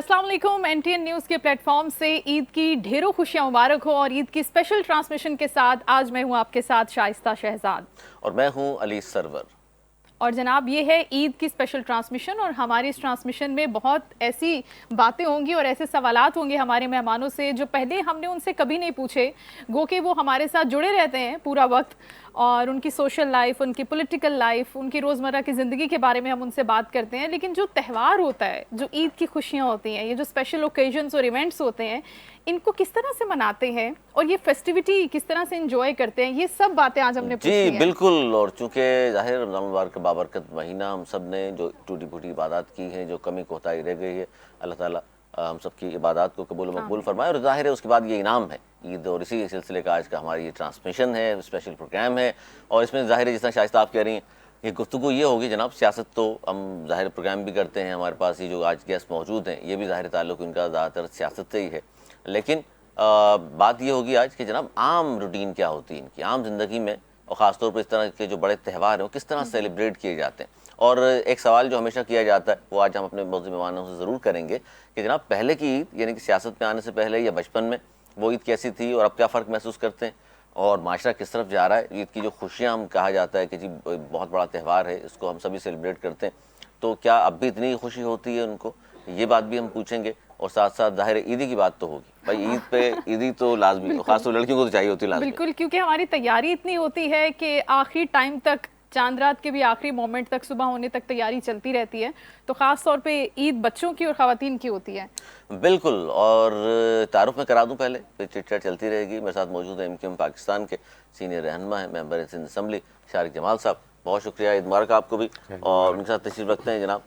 अस्सलाम वालेकुम। NTN news के प्लेटफॉर्म से ईद की ढेरों खुशियां मुबारक हो और ईद की स्पेशल ट्रांसमिशन के साथ आज मैं हूं आपके साथ शाइस्ता शहजाद और मैं हूं अली सरवर। और जनाब ये है ईद की स्पेशल ट्रांसमिशन और हमारी इस ट्रांसमिशन में बहुत ऐसी बातें होंगी और ऐसे सवालात होंगे हमारे मेहमानों से जो पहले हमने उनसे कभी नहीं पूछे, गो कि वो हमारे साथ जुड़े रहते हैं पूरा वक्त और उनकी सोशल लाइफ, उनकी पॉलिटिकल लाइफ, उनकी रोज़मर्रा की ज़िंदगी के बारे में हम उनसे बात करते हैं। लेकिन जो त्यौहार होता है, जो ईद की खुशियाँ होती हैं, ये जो स्पेशल ओकेजन्स और इवेंट्स होते हैं, इनको किस तरह से मनाते हैं और ये फेस्टिविटी किस तरह से एंजॉय करते हैं, ये सब बातें आज हमने पूछी हैं। जी बिल्कुल। और चूँकि ज़ाहिर रमज़ान मुबारक का बाबरकत महीना, हम सब ने जो टूटी फूटी इबादत की हैं, जो कमी कोताही रह गई है, अल्लाह ताला हम सब की इबादत को कबूल मकबूल फरमाए। और ज़ाहिर है उसके बाद ये इनाम है ईद, और इसी सिलसिले का आज का हमारी ये ट्रांसमिशन है, स्पेशल प्रोग्राम है। और इसमें ज़ाहिर है जिस तरह शाइस्ता आप कह रही हैं, ये गुफ्तगू ये होगी जनाब, सियासत तो हम ज़ाहिर प्रोग्राम भी करते हैं, हमारे पास ये जो आज गेस्ट मौजूद हैं ये भी ज़ाहिर ताल्लुक़ उनका ज़्यादातर सियासत से ही है। लेकिन बात ये होगी आज कि जनाब आम रूटीन क्या होती है इनकी आम ज़िंदगी में, और ख़ासतौर पर इस तरह के जो बड़े त्यौहार हैं वो किस तरह सेलिब्रेट किए जाते हैं। और एक सवाल जो हमेशा किया जाता है वो आज हम अपने मौजूद मेहमानों से ज़रूर करेंगे कि जनाब पहले की ईद यानी कि सियासत में आने से पहले या बचपन में वो ईद कैसी थी और अब क्या फ़र्क महसूस करते हैं, और माशरा किस तरफ जा रहा है। ईद की जो खुशियाँ हम कहा जाता है कि जी बहुत बड़ा त्यौहार है, इसको हम सभी सेलिब्रेट करते हैं, तो क्या अब भी इतनी खुशी होती है उनको, ये बात भी हम पूछेंगे। और साथ साथ ज़ाहिर ईदी की बात तो होगी भाई, ईद पे ईदी तो लाजमी, खासतौर लड़कियों को तो चाहिए होती है लाजमी। बिल्कुल, क्योंकि हमारी तैयारी इतनी होती है कि आखिरी टाइम तक, चांद रात के भी आखिरी मोमेंट तक, सुबह होने तक तैयारी चलती रहती है। तो ख़ास तौर पे ईद बच्चों की और ख़वातीन की होती है। बिल्कुल। और तारुफ में करा दूं पहले, फिर चिट चैट चलती रहेगी। मेरे साथ मौजूद है MQM पाकिस्तान के सीनियर रहनुमा हैं, मेंबर सिंध असम्बली शारिक जमाल साहब, बहुत शुक्रिया, ईद मुबारक आपको भी। और उनके साथ तशरीफ़ रखते हैं जनाब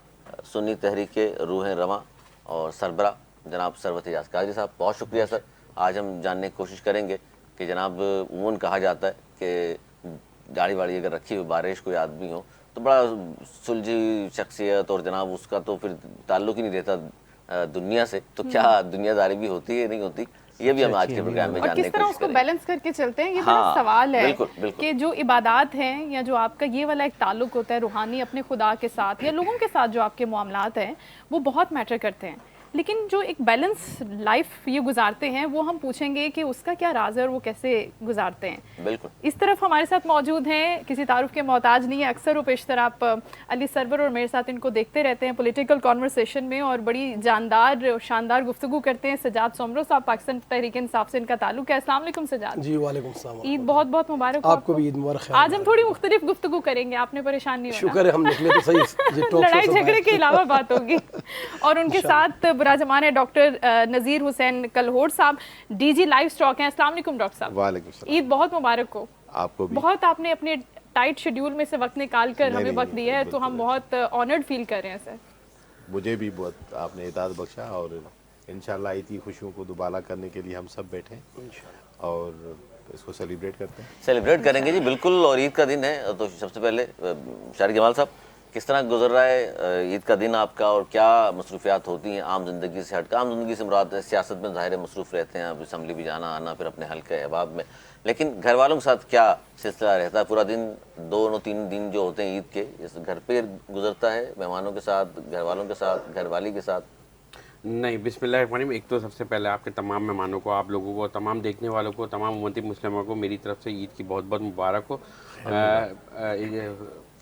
सुन्नी तहरीक के रूह रवां और सरबरा जनाब सरवत एजाज काजी साहब, बहुत शुक्रिया सर। आज हम जानने की कोशिश करेंगे कि जनाब उमूमन कहा जाता है कि दाढ़ी वाड़ी अगर रखी हुई बारिश कोई आदमी हो तो बड़ा सुलझी शख्सियत, और जनाब उसका तो फिर ताल्लुक़ ही नहीं रहता दुनिया से, तो क्या दुनियादारी भी होती है नहीं होती, ये भी हम आज के प्रोग्राम में जानने की कोशिश करेंगे। किस तरह उसको बैलेंस करके चलते हैं, ये बड़ा सवाल है। बिल्कुल, बिल्कुल। कि जो इबादत हैं या जो आपका ये वाला एक ताल्लुक होता है रूहानी अपने खुदा के साथ या लोगों के साथ, जो आपके मामलात हैं वो बहुत मैटर करते हैं। लेकिन जो एक बैलेंस लाइफ ये गुजारते हैं वो हम पूछेंगे कि उसका क्या राज है और वो कैसे गुजारते हैं। बिल्कुल। इस तरफ हमारे साथ मौजूद हैं, किसी तारुफ के मोहताज नहीं है, अक्सर व पेशतर आप अली सरवर और मेरे साथ इनको देखते रहते हैं पॉलिटिकल कॉन्वर्सेशन में और बड़ी जानदार और शानदार गुफ्तगू करते हैं। सजाद सोमरो साहब, पाकिस्तान तहरीक इंसाफ से इनका ताल्लुक है। अस्सलाम वालेकुम सजाद जी। वालेकुम सलाम। ईद बहुत बहुत मुबारक हो आपको भी ईद मुबारक। आज हम थोड़ी मुख्तलिफ गुफ्तगू करेंगे, आपने परेशान नहीं होना। शुक्र है हम निकले तो सही। लड़ाई झगड़े के अलावा बात होगी। और उनके साथ बुरा जमान है डॉक्टर नज़ीर हुसैन कलहोड़ साहब, DG लाइव स्टॉक हैं। अस्सलाम वालेकुम डॉक्टर साहब। वालेकुम सलाम। ईद बहुत मुबारक हो आपको भी। बहुत आपने अपने टाइट शेड्यूल में से वक्त निकाल कर हमें वक्त दिया है, तो हम बहुत ऑनर्ड फील कर रहे हैं सर। मुझे भी बहुत आपने इताअत बख्शा, और इंशाल्लाह ईद की खुशियों को दुबाला करने के लिए हम सब बैठे हैं और इसको सेलिब्रेट करते हैं, सेलिब्रेट करेंगे जी बिल्कुल। और ईद का दिन है तो सबसे पहले शारिक जमाल साहब, किस तरह गुजर रहा है ईद का दिन आपका, और क्या मसरूफियात होती हैं आम ज़िंदगी से हट? आम ज़िंदगी से मुराद है सियासत में ज़ाहिर मसरूफ़ रहते हैं, अब असम्बली भी जाना आना, फिर अपने हल्के अहबाब में, लेकिन घर वालों के साथ क्या सिलसिला रहता है पूरा दिन? 2-3 दिन जो होते हैं ईद के, इस घर पे गुजरता है मेहमानों के साथ, घर वालों के साथ, घरवाली के साथ? नहीं, बिस्मिल्लाहिर्रहमानिर्रहीम। एक तो सबसे पहले आपके तमाम मेहमानों को, आप लोगों को, तमाम देखने वालों को, तमाम उम्मती मुस्लिमों को मेरी तरफ से ईद की बहुत बहुत मुबारक हो।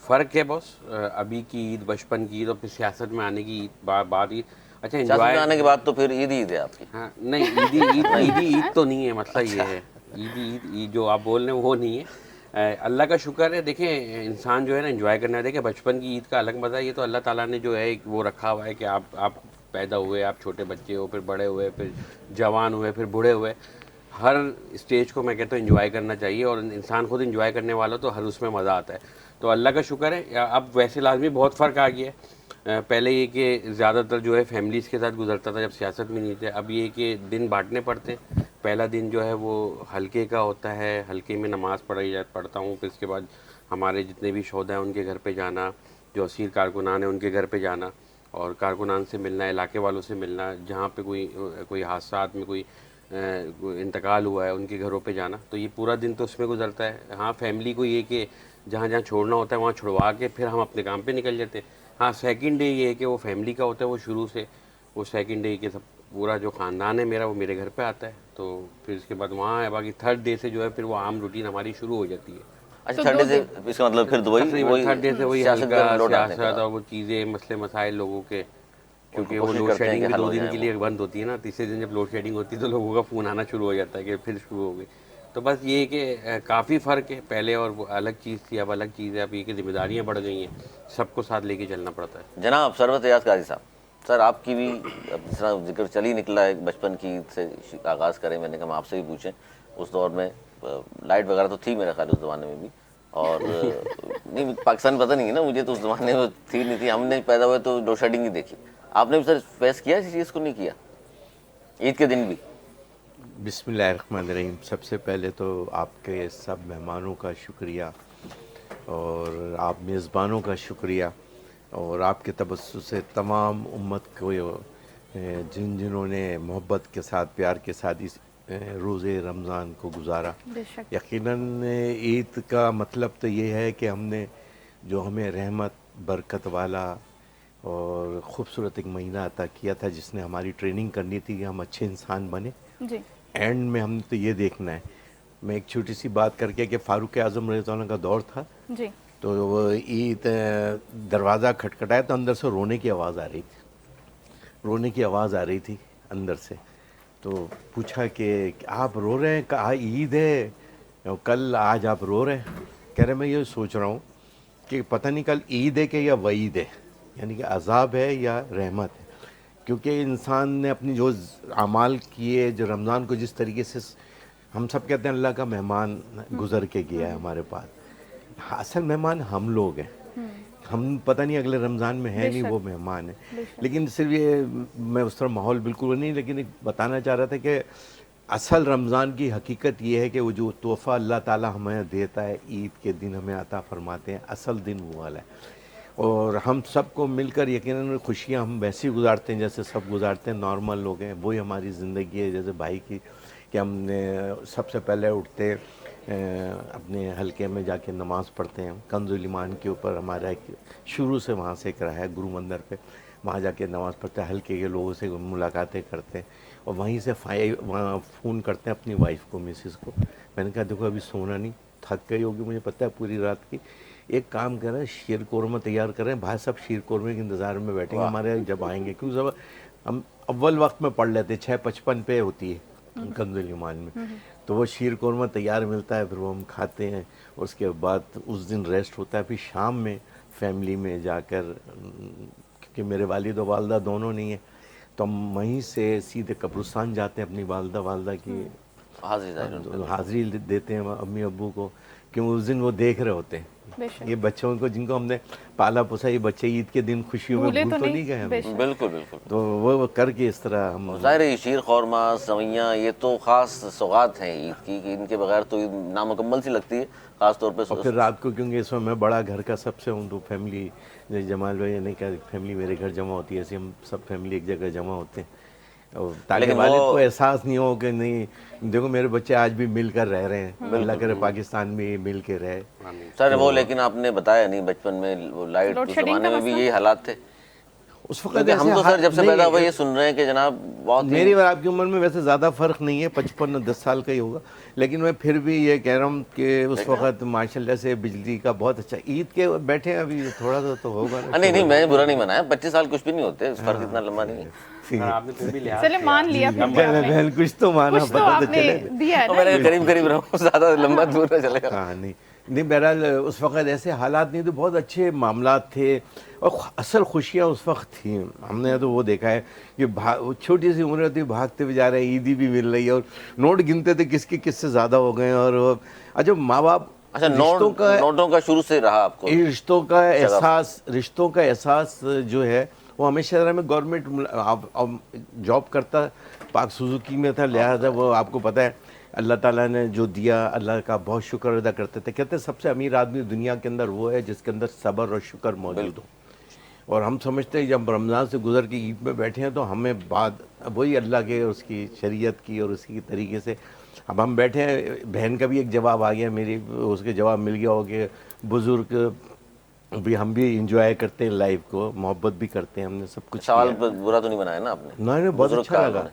फ़र्क है बॉस, अभी की ईद, बचपन की ईद और फिर सियासत में आने की ईद, बाद ईद। अच्छा, एंजॉय आने के बाद तो फिर ईद है आपकी? हाँ, नहीं, ईद तो नहीं है, मसला ये है। ईद जो आप बोल रहे हैं वो नहीं है। अल्लाह का शुक्र है। देखें, इंसान जो है ना एंजॉय करना है। देखें, बचपन की ईद का अलग मज़ा है, ये तो अल्लाह ताला ने जो है वो रखा हुआ है कि आप पैदा हुए, आप छोटे बच्चे हो, फिर बड़े हुए, फिर जवान हुए, फिर बूढ़े हुए, हर स्टेज को मैं कहता हूँ एंजॉय करना चाहिए, और इंसान खुद एंजॉय करने वाला तो हर उसमें मज़ा आता है। तो अल्लाह का शुक्र है। अब वैसे लाजमी बहुत फ़र्क आ गया है। पहले ये कि ज़्यादातर जो है फैमिलीज़ के साथ गुजरता था जब सियासत में नहीं थे। अब ये कि दिन बांटने पड़ते हैं। पहला दिन जो है वो हल्के का होता है, हल्के में नमाज़ पढ़ता हूँ, फिर इसके बाद हमारे जितने भी शोधा हैं उनके घर पे जाना, जो असीर कारकुनान है उनके घर पे जाना, और कारकुनान से मिलना, इलाके वालों से मिलना, जहाँ पे कोई हादसात में कोई इंतकाल हुआ है उनके घरों पे जाना। तो ये पूरा दिन तो उसमें गुजरता है। हाँ, फैमिली को ये कि जहाँ जहाँ छोड़ना होता है वहाँ छुड़वा के फिर हम अपने काम पे निकल जाते हैं। हाँ, सेकंड डे ये है कि वो फैमिली का होता है, वो शुरू से وہ سیکنڈ ڈے کے سب پورا جو خاندان ہے میرا وہ میرے گھر پہ آتا ہے, تو پھر اس کے بعد وہاں ہے, باقی تھرڈ ڈے سے جو ہے پھر وہ عام روٹین ہماری شروع ہو جاتی ہے. اچھا تھرڈ ڈے سے اس کا مطلب پھر دبئی تھرڈ ڈے سے وہی سیاست ہلکا میں لوٹ آنے سیاست کا. اور وہ چیزیں مسئلے مسائل لوگوں کے, کیونکہ وہ کوشش لوڈ کرتے ہیں شیڈنگ کہ بھی حل 2 ہو دن جائے کے وہ. لیے بند ہوتی ہے نا, تیسرے دن جب لوڈ شیڈنگ ہوتی ہے تو لوگوں کا فون آنا شروع ہو جاتا ہے کہ پھر شروع ہو گئی. تو بس یہ ہے کہ کافی فرق ہے, پہلے اور وہ الگ چیز تھی, اب الگ چیز ہے, اب یہ کہ ذمہ داریاں بڑھ گئی ہیں, سب کو ساتھ لے کے چلنا پڑتا ہے. جناب ثروت ایاز قاضی صاحب, سر آپ کی بھی جس طرح ذکر چل ہی نکلا ہے بچپن کی عید سے آغاز کریں, میں نے کہا ہم آپ سے بھی پوچھیں. اس دور میں لائٹ وغیرہ تو تھی میرے خیال اس زمانے میں بھی, اور نہیں پاکستان پتہ نہیں ہے نا مجھے, تو اس زمانے میں تھی نہیں تھی, ہم نے پیدا ہوئے تو لوڈ شیڈنگ ہی دیکھی. آپ نے بھی سر فیس کیا اس چیز کو, نہیں کیا عید کے دن بھی؟ بسم اللہ الرحمن الرحیم. سب سے پہلے تو آپ کے سب مہمانوں کا شکریہ, اور آپ میزبانوں کا شکریہ, اور آپ کے تبسم سے تمام امت کو جنہوں نے محبت کے ساتھ پیار کے ساتھ اس روز رمضان کو گزارا. بے شک. یقیناً عید کا مطلب تو یہ ہے کہ ہم نے جو ہمیں رحمت برکت والا اور خوبصورت ایک مہینہ عطا کیا تھا, جس نے ہماری ٹریننگ کرنی تھی کہ ہم اچھے انسان بنے. جی اینڈ میں ہم نے تو یہ دیکھنا ہے. میں ایک چھوٹی سی بات کر کے کہ فاروق اعظم رضی اللہ عنہ کا دور تھا, جی تو وہ عید دروازہ کھٹکھٹایا تو اندر سے رونے کی آواز آ رہی تھی, رونے کی آواز آ رہی تھی اندر سے. تو پوچھا کہ آپ رو رہے ہیں, کہا عید ہے کل, آج آپ رو رہے ہیں. کہہ رہے میں یہ سوچ رہا ہوں کہ پتہ نہیں کل عید ہے کہ یا وعید ہے, یعنی کہ عذاب ہے یا رحمت ہے. کیونکہ انسان نے اپنی جو اعمال کیے, جو رمضان کو جس طریقے سے ہم سب کہتے ہیں اللہ کا مہمان گزر کے گیا ہے ہمارے پاس, اصل مہمان ہم لوگ ہیں. ہم پتہ نہیں اگلے رمضان میں ہیں نہیں, وہ مہمان ہیں. لیکن صرف یہ میں اس طرح ماحول بالکل نہیں, لیکن ایک بتانا چاہ رہا تھا کہ اصل رمضان کی حقیقت یہ ہے کہ وہ جو تحفہ اللہ تعالیٰ ہمیں دیتا ہے عید کے دن ہمیں عطا فرماتے ہیں, اصل دن وہ والا ہے. اور ہم سب کو مل کر یقیناً خوشیاں ہم ویسے ہی گزارتے ہیں جیسے سب گزارتے ہیں, نارمل لوگ ہیں, وہی ہماری زندگی ہے جیسے بھائی کی, کہ ہم نے سب سے پہلے اٹھتے اپنے حلقے میں جا کے نماز پڑھتے ہیں. کنز الایمان کے اوپر ہمارا ایک شروع سے وہاں سے ایک رہا ہے گرو مندر پہ, وہاں جا کے نماز پڑھتے ہیں, حلقے کے لوگوں سے ملاقاتیں کرتے ہیں, اور وہیں سے وہاں فون کرتے ہیں اپنی وائف کو, مسز کو. میں نے کہا دیکھو ابھی سونا نہیں, تھک گئی ہوگی مجھے پتہ ہے پوری رات کی, ایک کام کر رہے ہیں شیر قورمہ تیار کر رہے ہیں, بھائی صاحب شیر قورمے کے انتظار میں بیٹھیں گے ہمارے جب آئیں گے, کیونکہ سب ہم اول وقت میں پڑھ لیتے, 6:55 پہ ہوتی ہے کنز الایمان میں, تو وہ شیر قورمہ تیار ملتا ہے, پھر وہ ہم کھاتے ہیں. اس کے بعد اس دن ریسٹ ہوتا ہے, پھر شام میں فیملی میں جا کر, کیونکہ میرے والد و والدہ دونوں نہیں ہیں, تو ہم وہیں سے سیدھے قبرستان جاتے ہیں اپنی والدہ کی حاضری دیتے ہیں امی ابو کو, کیوں اس دن وہ دیکھ رہے ہوتے ہیں. یہ بچوں کو جن کو ہم نے پالا پوسا, یہ بچے عید کے دن خوشیوں میں بھول تو نہیں گئے ہم. بالکل بالکل. تو وہ کر کے اس طرح ہم ظاہر ہے شیر قورمہ سوئیاں یہ تو خاص سوغات ہیں عید کی, کہ ان کے بغیر تو عید نامکمل سی لگتی ہے, خاص طور پہ. اور پھر رات کو کیونکہ اس میں میں بڑا گھر کا سب سے ہوں, تو فیملی جمال بھائی نے کہا فیملی میرے گھر جمع ہوتی ہے, ایسے ہم سب فیملی ایک جگہ جمع ہوتے ہیں, تاکہ والد کو احساس نہیں ہو کہ نہیں دیکھو میرے بچے آج بھی مل کر رہ رہے ہیں, اللہ کرے پاکستان میں مل کے رہے. سر وہ لیکن آپ نے بتایا نہیں, بچپن میں لائٹ اس زمانے میں بھی یہی حالات تھے اس وقت. ہم تو سر جب سے پیدا ہوئے یہ سن رہے ہیں کہ جناب بہت, میری اور آپ کی عمر میں ویسے زیادہ فرق نہیں ہے, 55-10 سال کا ہی ہوگا, لیکن میں پھر بھی یہ کہہ رہا ہوں کہ اس وقت ماشاء اللہ سے بجلی کا بہت اچھا, عید کے بیٹھے ہیں ابھی تھوڑا سا تو ہوگا. نہیں میں برا نہیں منایا, 25 سال کچھ بھی نہیں ہوتے, فرق اتنا لمبا نہیں ہے. آپ نے پھر بھی لحاظ چلے مان لیا, بہن کچھ تو مانا, کچھ تو آپ نے دیا ہے. میں قریب رہوں, زیادہ لمبا دور نہ چلے گا. ہاں نہیں بہرحال اس وقت ایسے حالات نہیں تھے, بہت اچھے معاملات تھے, اور اصل خوشیاں اس وقت تھیں. ہم نے تو وہ دیکھا ہے کہ چھوٹی سی عمر ہوتی بھاگتے ہوئے جا رہے ہیں, عیدی بھی مل رہی ہے, اور نوٹ گنتے تھے کس کی کس سے زیادہ ہو گئے. اور اچھا ماں باپ, اچھا نوٹوں کا شروع سے رہا آپ کو, رشتوں کا احساس جو ہے وہ ہمیشہ رہا. میں گورنمنٹ جاب کرتا, پاک سوزوکی میں تھا, لہٰذا وہ آپ کو پتہ ہے اللہ تعالیٰ نے جو دیا اللہ کا بہت شکر ادا کرتے تھے. کہتے ہیں سب سے امیر آدمی دنیا کے اندر وہ ہے جس کے اندر صبر اور شکر موجود ہو. اور ہم سمجھتے ہیں جب رمضان سے گزر کے عید میں بیٹھے ہیں تو ہمیں بعد وہی اللہ کے اس کی شریعت کی اور اس کی طریقے سے اب ہم بیٹھے ہیں. بہن کا بھی ایک جواب آ گیا, میری اس کے جواب مل گیا ہو کہ بزرگ अभी हम भी इंजॉय करते हैं लाइफ को, मोहब्बत भी करते हैं, हमने सब कुछ सवाल बुरा तो नहीं बनाया ना आपने? नहीं बहुत बुजुर्ग अच्छा का लगा।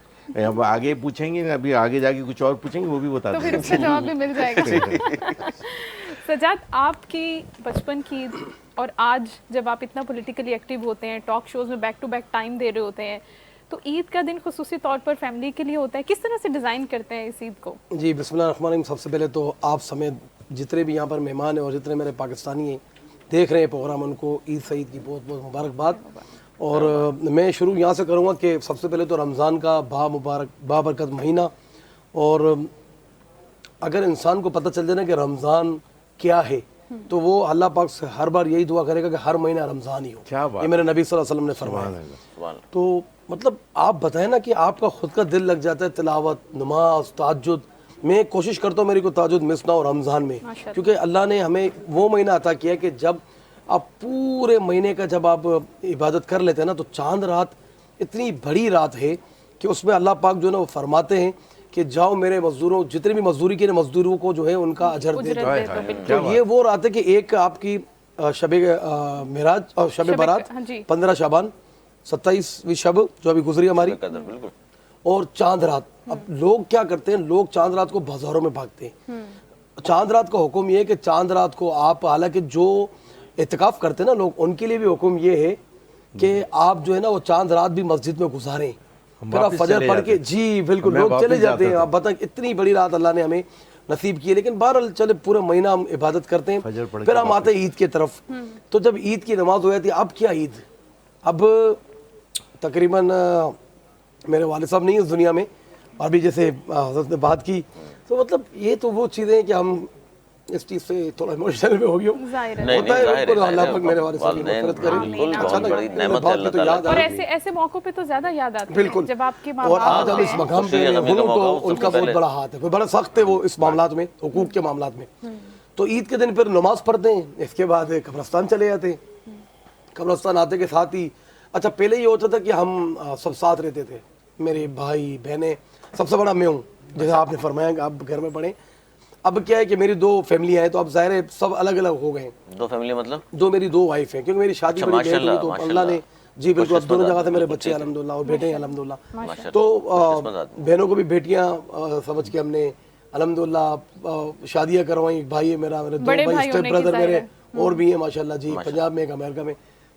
अब आगे पूछेंगे, अभी आगे जाके कुछ और पूछेंगे, वो भी बता तो फिर देंगे। उसका जवाब भी मिल जाएगा। सजाद, आपकी बचपन की ईद और आज जब आप इतना पॉलिटिकली एक्टिव होते हैं, टॉक शोज में बैक टू बैक टाइम दे रहे होते हैं, तो ईद का दिन खुसूसी तौर पर फैमिली के लिए होता है, किस तरह से डिज़ाइन करते हैं इस ईद को? जी बिस्मिल्लाहिर्रहमानिर्रहीम। सबसे पहले तो आप समेत जितने भी यहाँ पर मेहमान हैं और जितने मेरे पाकिस्तानी हैं देख रहे हैं प्रोग्राम, उनको ईद सईद की बहुत बहुत मुबारकबाद। और मैं शुरू यहाँ से करूँगा कि सबसे पहले तो रमज़ान का बाबरकत महीना, और अगर इंसान को पता चल जाए ना कि रमज़ान क्या है तो वो अल्लाह पाक से हर बार यही दुआ करेगा कि हर महीना रमज़ान ही हो। क्या बात ये मेरे नबी सल्लल्लाहु अलैहि वसल्लम ने फरमाया। सुभान अल्लाह। तो मतलब आप बताएं ना कि आपका खुद का दिल लग जाता है तिलावत, नमाज, तहज्जुद। मैं कोशिश करता हूँ मेरी को तहज्जुद मिस ना हो रमज़ान में, क्योंकि अल्लाह ने हमें वो महीना अता किया कि जब आप पूरे महीने का जब आप इबादत कर लेते हैं ना, तो चांद रात इतनी बड़ी रात है कि उसमें अल्लाह पाक जो है ना वो फरमाते हैं कि जाओ मेरे मजदूरों, जितने भी मजदूरी के मजदूरों को जो है उनका अजर दे दो। तो ये वो रात है कि एक आपकी शब मिराज और शब बारात, 15 शाबान, 27वीं शब जो अभी गुजरी हमारी, बिल्कुल। और चांद रात। अब लोग क्या करते हैं, लोग चांद रात को बाजारों में भागते हैं। चांद रात का हुक्म ये है कि चांद रात को आप, हालांकि जो इत्तिकाफ करते हैं ना लोग, उनके लिए भी हुक्म ये है कि आप जो है ना वो चांद रात भी मस्जिद में गुजारें, फिर आप फजर पढ़ के। जी बिल्कुल, लोग चले जाते हैं। आप बताएं इतनी बड़ी रात अल्लाह ने हमें नसीब की है, लेकिन बहरहाल चले पूरा महीना हम इबादत करते हैं, फिर हम आते हैं ईद की तरफ। तो जब ईद की नमाज हो जाती है, अब क्या ईद, अब तकरीबन मेरे वालिद साहब नहीं है इस दुनिया में, और भी जैसे हज़रत ने बात की, तो मतलब ये तो वो चीज़ें हैं कि हम इस चीज़ से थोड़ा इमोशनल में हो गया हूँ। होता है बिल्कुल, अल्लाह पाक मेरे वालिद साहब की मग़फ़िरत करे। बिल्कुल, बहुत बड़ी नेमत है अल्लाह ताला। और ऐसे मौकों पे तो ज़्यादा याद आती है बिल्कुल। जब आपके माँ और बाप आज हम इस मकाम पे हूँ तो उनका बहुत बड़ा हाथ है, कोई बड़ा सख्त है वो इस मामलात में, हुकूक के मामलात में। तो ईद के दिन फिर नमाज पढ़ते हैं, इसके बाद कब्रस्तान चले जाते हैं। कब्रस्तान आते के साथ ही, अच्छा पहले ये होता था कि हम सब साथ रहते थे, मेरे भाई बहनें, सबसे बड़ा मैं हूँ, जैसे आपने फरमाया कि आप घर में पढ़े। अब क्या है कि मेरी 2 फैमिलियाँ हैं, तो अब ज़ाहिर है सब अलग अलग हो गए हैं। 2 फैमिली मतलब? मेरी 2 वाइफ हैं, क्योंकि मेरी शादी बड़ी लेट हुई, तो अल्लाह ने, जी बिल्कुल, अब दोनों जगह से मेरे बच्चे अल्हम्दुलिल्लाह और बेटे हैं अल्हम्दुलिल्लाह। तो बहनों को भी बेटियाँ समझ के हमने अल्हम्दुलिल्लाह शादियाँ करवाई। एक भाई है मेरा, मेरे 2 भाई स्टेप ब्रदर मेरे और भी हैं माशाल्लाह जी, पंजाब में, एक अमेरिका में।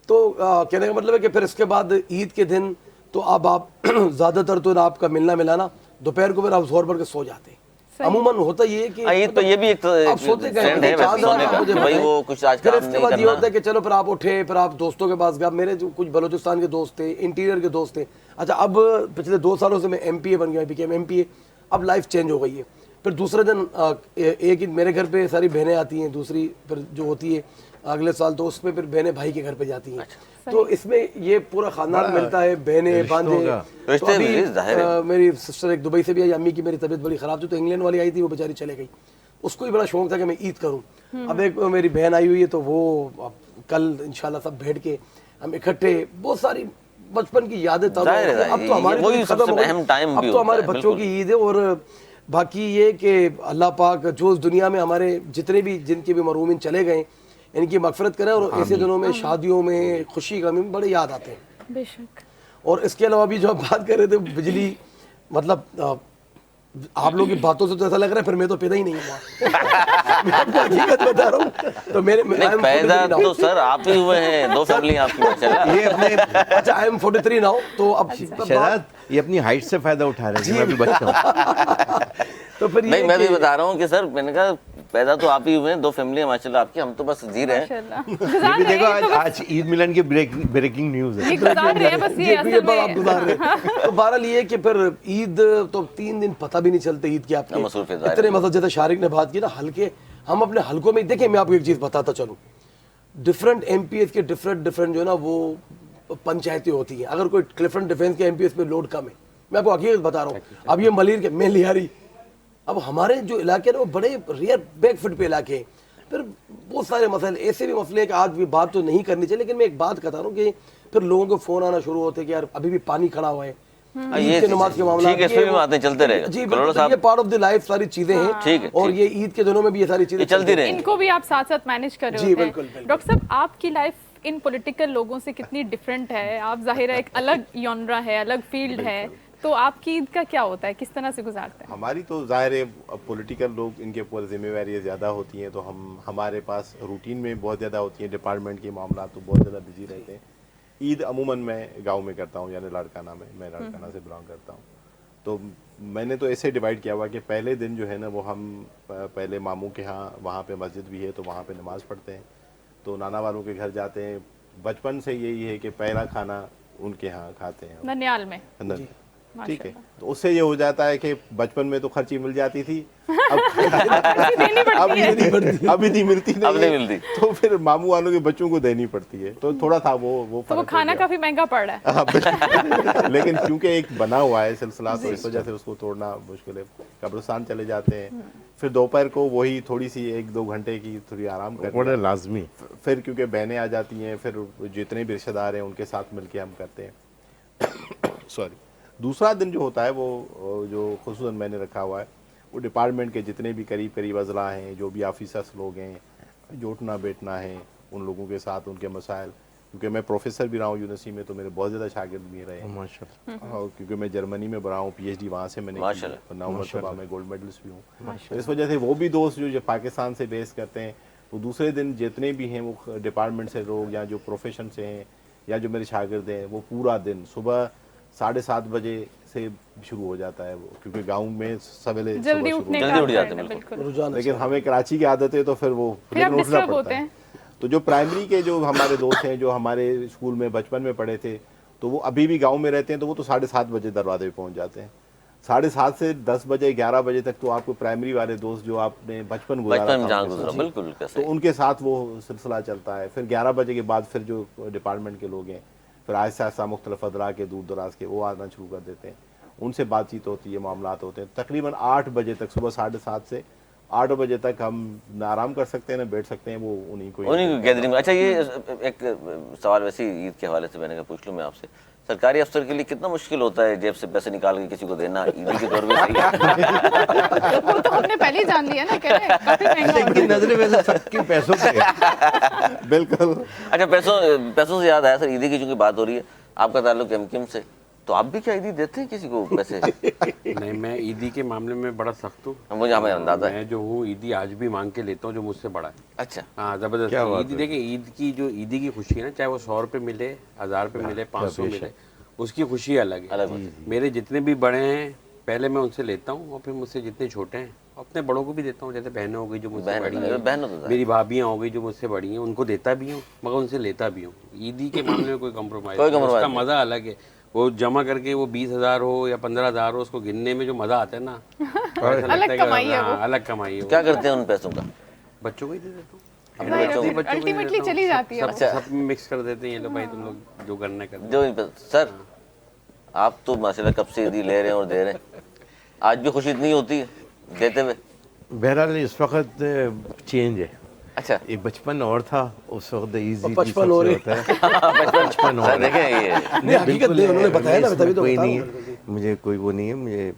तो कहने का मतलब है कि फिर इसके बाद ईद के दिन तो अब आप ज़्यादातर तो आपका मिलना मिलाना दोपहर को फिर आप जोर भर के सो जाते हैं। अमूमन होता ये है कि तो ये भी एक आप सोते ट्रेंड है वैसे सोने का, भाई वो कुछ आज फिर काम इसके नहीं बाद ये करना। होता है कि चलो फिर आप उठे, फिर आप दोस्तों के पास गए। मेरे जो कुछ बलूचिस्तान के दोस्त थे, इंटीरियर के दोस्त थे। अच्छा अब पिछले 2 सालों से मैं MPA बन गया, बीकेम MPA। अब लाइफ चेंज हो गई है। फिर दूसरे दिन एक ही मेरे घर पे सारी बहनें आती हैं, दूसरी फिर जो होती है अगले साल तो उसमें फिर बहनें भाई के घर पे जाती हैं। तो इसमें ये पूरा खानदान मिलता है, बहनें भांजे। तो अभी मेरी सिस्टर एक दुबई से भी आई, अम्मी की मेरी तबीयत बड़ी ख़राब थी, तो इंग्लैंड वाली आई थी, वो बेचारी चले गई। उसको भी बड़ा शौक था कि मैं ईद करूं। अब एक मेरी बहन आई हुई है, तो वो कल इंशाल्लाह सब बैठ के हम इकट्ठे बहुत सारी बचपन की यादें तब अब तो हमारी खत्म हो गई, अब तो हमारे बच्चों की ईद है। और बाकी ये कि अल्लाह पाक जो इस दुनिया में हमारे जितने भी जिनके भी मरूमिन चले गए, इनकी मगफिरत करें। और ऐसे दिनों में शादियों में खुशी गमी में बड़े याद आते हैं बेशक। और इसके अलावा भी जो आप बात कर रहे थे बिजली, मतलब आप लोगों की बातों से तो ऐसा लग रहा है फिर मैं तो पैदा ही नहीं हुआ। मैं आपको हकीकत बता रहा हूँ। तो मेरे पैदा तो सर आप ही हुए हैं, 2 फैमिली आपकी माशाल्लाह। ये अपने अच्छा आई एम 43 नाउ। तो अब शहजाद ये अपनी हाइट से फायदा उठा रहे हैं, मैं भी बच्चा हूँ। तो फिर नहीं, मैं भी बता रहा हूँ कि सर मैंने कहा पैदा तो आप ही हुए हैं, 2 फैमिली माशाल्लाह आपकी, हम तो बस जी रहे हैं। ये भी देखो आज ईद मिलन की ब्रेकिंग न्यूज़ है। तो बहरहाल ये कि फिर ईद तो 3 दिन पता भी नहीं चलते ईद के आपके इतने, मतलब जैसे शारिक ने बात की ना, हल्के हम अपने हल्कों में देखें। मैं आपको एक चीज़ बताता चलूँ, डिफरेंट MPS के डिफरेंट जो है ना वो पंचायतें होती हैं। अगर कोई क्लिफ्टन डिफेंस के MPS पे लोड कम है, मैं आपको हकीकत बता रहा हूँ। अब ये मलिर के मैं लिहारी, अब हमारे जो इलाके हैं वो बड़े रेयर बैकफुट पे इलाके हैं। फिर बहुत सारे मसले, ऐसे भी मसले हैं कि आज भी बात तो नहीं करनी चाहिए, लेकिन मैं एक बात कहता रहा हूँ कि फिर लोगों को फ़ोन आना शुरू होते हैं कि यार अभी भी पानी खड़ा हुआ है, عید کے نماز کے معاملات ٹھیک ہے، اس میں بھی باتیں چلتے رہے گا جی کلوڑا بالکل، صاحب، یہ پارٹ آف دی لائف ساری چیزیں ہیں، ٹھیک ہے، اور یہ عید کے دنوں میں بھی یہ ساری چیزیں چلتی رہیں ان کو بھی آپ ساتھ ساتھ مینج کر رہے جی، ہوتے ہیں۔ بالکل، بالکل۔ ڈاکٹر صاحب آپ کی لائف ان پولیٹیکل لوگوں سے کتنی ڈفرینٹ ہے؟ آپ ظاہر ہے ایک الگ یونرا ہے، الگ فیلڈ ہے، تو آپ کی عید کا کیا ہوتا ہے، کس طرح سے گزارتے ہیں؟ ہماری تو ظاہر ہے پولیٹیکل لوگ ان کے اوپر ذمہ داریاں زیادہ ہوتی ہیں، تو ہمارے پاس روٹین میں بہت زیادہ ہوتی ہیں، ڈپارٹمنٹ کے معاملات تو بہت زیادہ بزی رہتے ہیں۔ عید عموماً میں گاؤں میں کرتا ہوں، یعنی لاڑکانہ میں لاڑکانہ سے بلانگ کرتا ہوں، تو میں نے تو ایسے ڈیوائڈ کیا ہوا کہ پہلے دن جو ہے نا وہ ہم پہلے ماموں کے ہاں، وہاں پہ مسجد بھی ہے تو وہاں پہ نماز پڑھتے ہیں، تو نانا والوں کے گھر جاتے ہیں۔ بچپن سے یہی ہے کہ پہلا کھانا ان کے ہاں کھاتے ہیں ننیال میں؟ ٹھیک ہے، تو اس سے یہ ہو جاتا ہے کہ بچپن میں تو خرچی مل جاتی تھی، اب نہیں ملتی، تو پھر ماموں والوں کے بچوں کو دینی پڑتی ہے، تو تھوڑا تھا وہ تو وہ کھانا کافی مہنگا پڑ رہا ہے، لیکن کیونکہ ایک بنا ہوا ہے سلسلہ، تو اس وجہ سے اس کو توڑنا مشکل ہے۔ قبرستان چلے جاتے ہیں، پھر دوپہر کو وہی تھوڑی سی 1-2 گھنٹے کی تھوڑی آرام کرتے بڑا ہیں، لازمی، پھر کیونکہ بہنیں آ جاتی ہیں، پھر جتنے بھی رشتہ دار ہیں ان کے ساتھ مل کے ہم کرتے ہیں۔ سوری، دوسرا دن جو ہوتا ہے وہ جو خصوصاً میں نے رکھا ہوا ہے، وہ ڈپارٹمنٹ کے جتنے بھی قریب اضلاع ہیں، جو بھی آفیسرس لوگ ہیں، جو اٹھنا بیٹھنا ہے ان لوگوں کے ساتھ، ان کے مسائل، کیونکہ میں پروفیسر بھی رہا ہوں یونیورسٹی میں، تو میرے بہت زیادہ شاگرد بھی رہے ہیں، ماشاءاللہ، اور کیونکہ میں جرمنی میں رہا ہوں، پی ایچ ڈی وہاں سے میں نے ماشاءاللہ، 9 مرتبہ میں گولڈ میڈلسٹ بھی ہوں، اس وجہ سے وہ بھی دوست جو پاکستان سے بیس کرتے ہیں، وہ دوسرے دن جتنے بھی ہیں وہ ڈپارٹمنٹ سے لوگ یا جو پروفیشن سے ہیں یا جو میرے شاگرد ہیں، وہ پورا دن صبح 7:30 بجے سے شروع ہو جاتا ہے، وہ کیونکہ گاؤں میں سویرے جلدی صبح اٹھنے شروع جلدی اٹھ کا جاتے ہیں، بالکل، رجحان لیکن ہمیں کراچی کی عادت ہے تو پھر وہ پھر آپ اٹھنا ڈسٹرب پڑتا ہوتے ہے۔ ہیں۔ تو جو پرائمری کے جو ہمارے دوست ہیں جو ہمارے اسکول میں بچپن میں پڑھے تھے، تو وہ ابھی بھی گاؤں میں رہتے ہیں، تو وہ تو 7:30 بجے دروازے پہ پہنچ جاتے ہیں، 7:30 سے 10 بجے 11 بجے تک تو آپ کو پرائمری والے دوست جو آپ نے بچپن گزارا میں تھا جہاں ان کے گزرا، ساتھ، بالکل کیسے تو ان کے ساتھ وہ سلسلہ چلتا ہے۔ پھر 11 بجے کے بعد پھر جو ڈپارٹمنٹ کے لوگ ہیں، پھر آہستہ آہستہ مختلف اضلاع کے دور دراز کے وہ آنا شروع کر دیتے ہیں، ان سے بات چیت ہوتی ہے، معاملات ہوتے ہیں، تقریباً 8 بجے تک، صبح 7:30 سے 8 بجے تک ہم نہ آرام کر سکتے ہیں نہ بیٹھ سکتے ہیں، وہ انہیں کو گیدرنگ میں۔ اچھا، یہ ایک سوال ویسے ہی عید کے حوالے سے میں نے کہا پوچھ لوں میں آپ سے، سرکاری افسر کے لیے کتنا مشکل ہوتا ہے جیب سے پیسے نکال کے کسی کو دینا عیدی کے طور پہ؟ صحیح ہے، وہ تو ہم نے پہلے ہی جان لیا نا، کہہ رہے ہیں کافی مہنگا ان کی نظریں ویسے سب کے پیسوں پہ ہے۔ بالکل۔ اچھا، پیسوں سے یاد آیا سر، عیدی کی چونکہ بات ہو رہی ہے، آپ کا تعلق ایم کیو ایم سے، تو آپ بھی کیا عیدی دیتے ہیں کسی کو پیسے؟ نہیں، میں عیدی کے معاملے میں بڑا سخت ہوں، مجھے ہمیں اندازہ ہے۔ میں جو ہوں عیدی آج بھی مانگ کے لیتا ہوں جو مجھ سے بڑا ہے، اچھا، ہاں زبردست عیدی۔ دیکھیں عید کی جو عیدی کی خوشی ہے نا، چاہے وہ 100 روپے ملے، 1000 روپے ملے، 500 ملے، اس کی خوشی الگ ہے۔ میرے جتنے بھی بڑے ہیں پہلے میں ان سے لیتا ہوں، اور پھر مجھ سے جتنے چھوٹے ہیں اپنے بڑوں کو بھی دیتا ہوں، جیسے بہنیں ہو گئی جو مجھ سے بڑی ہیں، میری بھابیاں ہو گئی جو مجھ سے بڑی ہیں، ان کو دیتا بھی ہوں، مگر ان سے لیتا بھی ہوں۔ عیدی کے معاملے میں کوئی کمپرومائز نہیں، اس کا مزہ الگ ہے، وہ جمع کر کے وہ 20,000 ہو یا 15,000 ہو، اس کو گننے میں جو مزہ آتا ہے نا، الگ کمائی ہے وہ۔ الگ کمائی ہے۔ کیا کرتے ہیں ان پیسوں کا؟ بچوں کو ہی دے دیتا ہوں، الٹیمیٹلی چلی جاتی ہے، سب مکس کر دیتے ہیں یہ لو بھائی تم لوگ جو کرنا ہے جو سر آپ تو ماشاءاللہ کب سے عیدی لے رہے ہیں اور دے رہے ہیں، آج بھی خوشی اتنی ہوتی ہے دیتے ہوئے؟ بہرحال اس وقت چینج ہے، اچھا، ایک بچپن اور تھا اس وقت، ایزی بچپن اور ہوتا ہے، بچپن اور دیکھیں یہ نہیں، حقیقت نہیں، انہوں نے بتایا نا، تبھی تو کوئی بتا نہیں رہا ہوں۔ ہے، مجھے کوئی وہ نہیں ہے، مجھے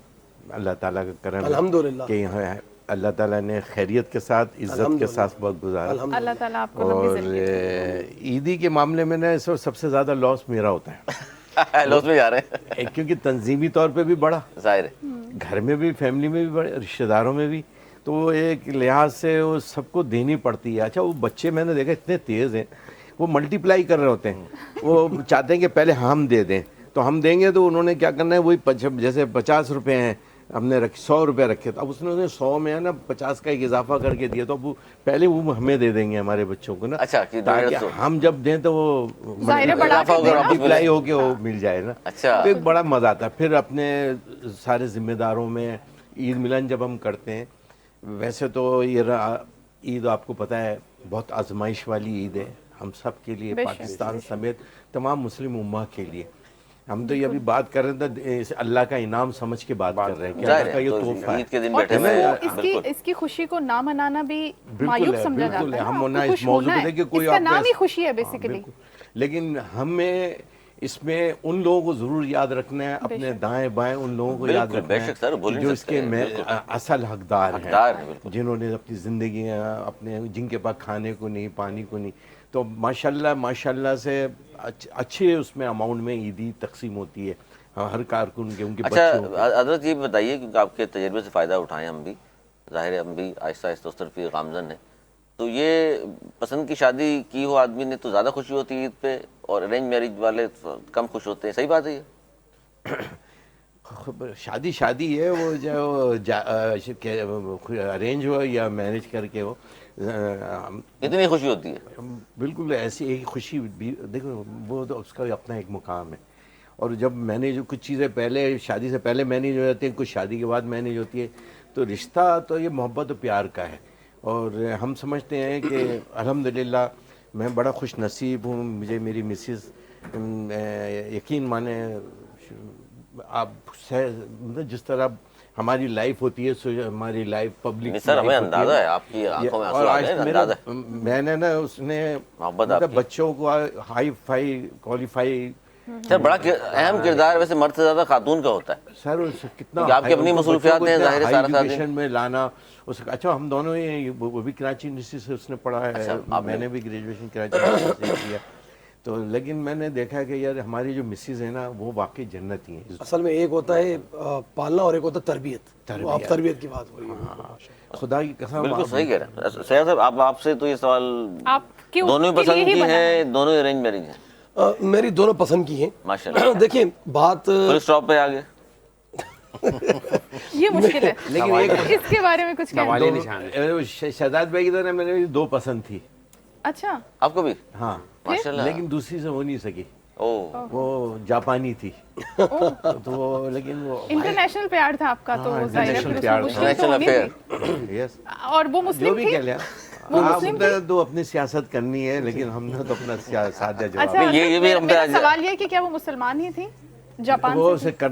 اللہ تعالیٰ کا کرم ہے الحمدللہ کہ یہاں اللہ تعالیٰ نے خیریت کے ساتھ، عزت کے ساتھ وقت گزارا، اللہ تعالیٰ آپ کو اور عیدی کے معاملے میں نا سب سے زیادہ لاس میرا ہوتا ہے، لوس میں جا رہے ہیں، کیونکہ تنظیمی طور پہ بھی بڑا، ظاہر ہے، گھر میں بھی، فیملی میں بھی بڑے، رشتہ داروں میں بھی، تو وہ ایک لحاظ سے وہ سب کو دینی پڑتی ہے۔ اچھا، وہ بچے میں نے دیکھا اتنے تیز ہیں، وہ ملٹی پلائی کر رہے ہوتے ہیں، وہ چاہتے ہیں کہ پہلے ہم دے دیں، تو ہم دیں گے تو انہوں نے کیا کرنا ہے، وہی جیسے 50 روپے ہیں ہم نے 100 روپے رکھے، تو اب اس نے 100 میں ہے نا 50 کا ایک اضافہ کر کے دیا، تو اب پہلے وہ ہمیں دے دیں گے ہمارے بچوں کو نا، اچھا، تاکہ ہم جب دیں تو وہ ظاہر ہے بڑا کے ملٹی پلائی ہو کے وہ مل جائے نا، اچھا، تو ایک بڑا مزہ آتا ہے۔ پھر اپنے سارے ذمہ داروں میں عید ملن جب ہم کرتے ہیں، ویسے تو یہ عید آپ کو پتہ ہے بہت آزمائش والی عید ہے ہم سب کے لیے، پاکستان سمیت تمام مسلم امہ کے لیے۔ ہم تو یہ ابھی بات کر رہے تھے، اللہ کا انعام سمجھ کے بات کر رہے ہیں کہ اللہ کا یہ تحفہ ہے، عید کے دن اور بیٹھے ہوئے اس کی خوشی کو نہ منانا بھی مایوب سمجھا جاتا ہے، ہم آپ کو اس خوش موضوع ہونا پہ ہے، دیکھیں اس کوئی کا آپ نام ہی خوشی ہے بیسیکلی۔ لیکن ہمیں اس میں ان لوگوں کو ضرور یاد رکھنا ہے, اپنے دائیں بائیں ان لوگوں کو یاد بالکل، رکھنا بے شک سر، بھول ہے نہیں جو اس سکتے کے ہیں، بالکل۔ اصل حقدار حقدار ہیں، ہیں, بالکل۔ جنہوں نے اپنی زندگیاں اپنے, جن کے پاس کھانے کو نہیں, پانی کو نہیں. تو ماشاءاللہ سے اچھے اس میں اماؤنٹ میں عیدی تقسیم ہوتی ہے ہر کارکن کے, ان کے اچھا بچوں کے. حضرت یہ بتائیے کیونکہ آپ کے تجربے سے فائدہ اٹھائیں ہم بھی, ظاہر ہے ہم بھی آہستہ آہستہ اس طرف ہی گامزن ہیں. تو یہ پسند کی شادی کی ہو آدمی نے تو زیادہ خوشی ہوتی ہے عید پہ, اور ارینج میرج والے کم خوش ہوتے ہیں, صحیح بات ہے یہ؟ شادی ہے وہ, جو ارینج ہو یا مینج کر کے ہو, اتنی خوشی ہوتی ہے. بالکل ایسی ایک خوشی بھی دیکھو, وہ تو اس کا اپنا ایک مقام ہے. اور جب مینیج کچھ چیزیں پہلے شادی سے پہلے مینیج ہو جاتی ہیں, کچھ شادی کے بعد مینیج ہوتی ہے, تو رشتہ تو یہ محبت و پیار کا ہے. اور ہم سمجھتے ہیں کہ الحمدللہ میں بڑا خوش نصیب ہوں, مجھے میری مسز یقین مانے آپ جس طرح ہماری لائف ہوتی ہے, سو ہماری لائف پبلک نہیں سر, ہمیں اندازہ ہے آپ کی آنکھوں میں آنسو آ گئے, اندازہ ہے. میں نے نا اس نے محبت مطلب آپ کی. بچوں کو ہائی فائی کوالیفائی. سر بڑا اہم کردار ویسے مرد سے زیادہ خاتون کا ہوتا ہے. سر کتنا آپ کی اپنی مصروفیات ہیں ظاہر ہے, سارا ساتھ ایجوکیشن میں لانا اس کا. اچھا ہم دونوں ہی, وہ بھی کراچی یونیورسٹی سے اس نے پڑھا ہے, میں نے بھی گریجویشن کراچی یونیورسٹی سے کیا. تو لیکن میں نے دیکھا کہ یار ہماری جو مسز ہیں نا وہ واقعی جنتی ہیں. اصل میں ایک ہوتا ہے پالنا اور ایک ہوتا ہے تربیت. آپ تربیت کی بات ہو رہی ہے, خدا کی قسم. بالکل صحیح کہہ رہے ہیں سیاح صاحب. آپ سے تو یہ سوال آپ کیوں دونوں ہی پسند کی ہیں, دونوں ہی ارینج میرج ہیں؟ میری دونوں پسند کی ہیں ماشاءاللہ. دیکھیں بات فل اسٹاپ پہ آگے یہ مشکل ہے, لیکن ایک اس کے بارے میں کچھ کہنا. شہزاد بھائی کی طرح میں نے دو پسند تھی. اچھا, آپ کو بھی؟ ہاں, ماشاءاللہ. لیکن دوسری سے ہو نہیں سکی, اوہ وہ جاپانی تھی. تو لیکن وہ انٹرنیشنل پیار تھا آپ کا, تو ہاں, ظاہر ہے international پھر پیار اس تھا. میں مشکل تو نیشنل ہونی افیئر. تھی. یس, اور وہ جو مسلم بھی تھی. کہہ لیں آپ تو اپنی سیاست کرنی ہے, لیکن ہم نے تو اپنا سادہ جواب. اچھا, یہ بھی ہم میرا سوال یہ ہے کہ کیا وہ مسلمان ہی تھی جاپان وہ سے؟ اسے کر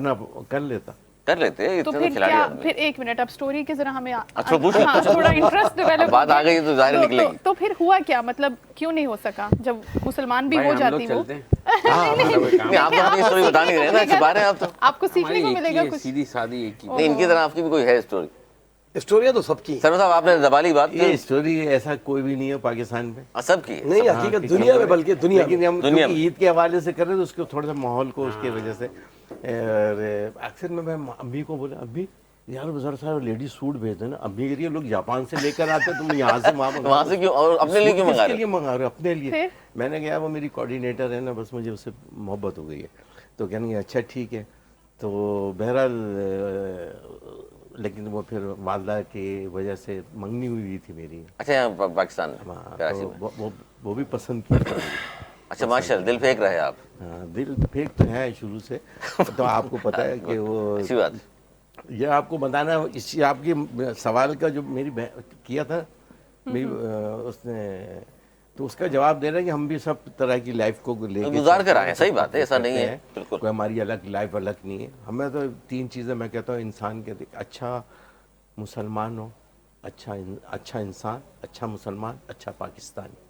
لیتا. کر لیتے ہیں تو اتنے پھر تو کھلاڑی کیا, آدمی. پھر ایک منٹ, اب سٹوری کے ذرا ہمیں اچھا پوچھو. تھوڑا انٹرسٹ ڈیولپ بات آ گئی تو ظاہر نکلے گی. تو پھر ہوا کیا, مطلب کیوں نہیں ہو سکا جب مسلمان بھی ہو جاتی وہ؟ نہیں آپ تو ہمیں اسٹوری بتا نہیں رہے نا, چھپا رہے ہیں آپ تو. آپ کو سیکھنے کو ملے گا کچھ. سیدھی سادی ایک ہی. نہیں ان کی طرح آپ کی بھی کوئی ہے اسٹوری؟ اسٹوریاں تو سب کی. سر صاحب آپ نے زبانی بات یہ اسٹوری ایسا کوئی بھی نہیں ہے پاکستان میں, سب کی ہے. نہیں حقیقت دنیا میں, بلکہ دنیا میں. لیکن ہم دنیا میں. عید کے حوالے سے کر رہے تو اس کو تھوڑا سا ماحول کو اس کی وجہ سے. اکثر میں امی کو بولا, ابھی یار ذرا سا لیڈی سوٹ بھیج دیں نا. ابھی یہ لوگ جاپان سے لے کر آتے تم یہاں سے وہاں سے کیوں, اور اپنے لیے کیوں منگا رہے؟ منگا رہے اپنے لیے. پھر میں نے کہا وہ میری کوآرڈینیٹر ہے نا, بس مجھے اس سے محبت ہو گئی ہے. تو کہنے گے اچھا ٹھیک ہے. تو بہرحال لیکن وہ پھر والدہ کی وجہ سے منگنی ہوئی تھی میری. اچھا یہاں پاکستان میں کراچی میں. وہ بھی پسند کی. اچھا ماشاءاللہ, دل پھینک رہے آپ. ہاں, دل پھینک تو ہے شروع سے. تو آپ کو پتہ ہے کہ وہ اچھی بات. یہ آپ کو بتانا, اس آپ کے سوال کا جو میری کیا تھا اس نے, تو اس کا جواب دے رہا ہے کہ ہم بھی سب طرح کی لائف کو لے کے گزار کر آئے ہیں. صحیح بات ہے, ایسا نہیں ہے بالکل. کوئی ہماری الگ لائف الگ نہیں ہے. ہمیں تو تین چیزیں میں کہتا ہوں انسان کے, اچھا مسلمان ہو, اچھا انسان, اچھا مسلمان, اچھا پاکستانی.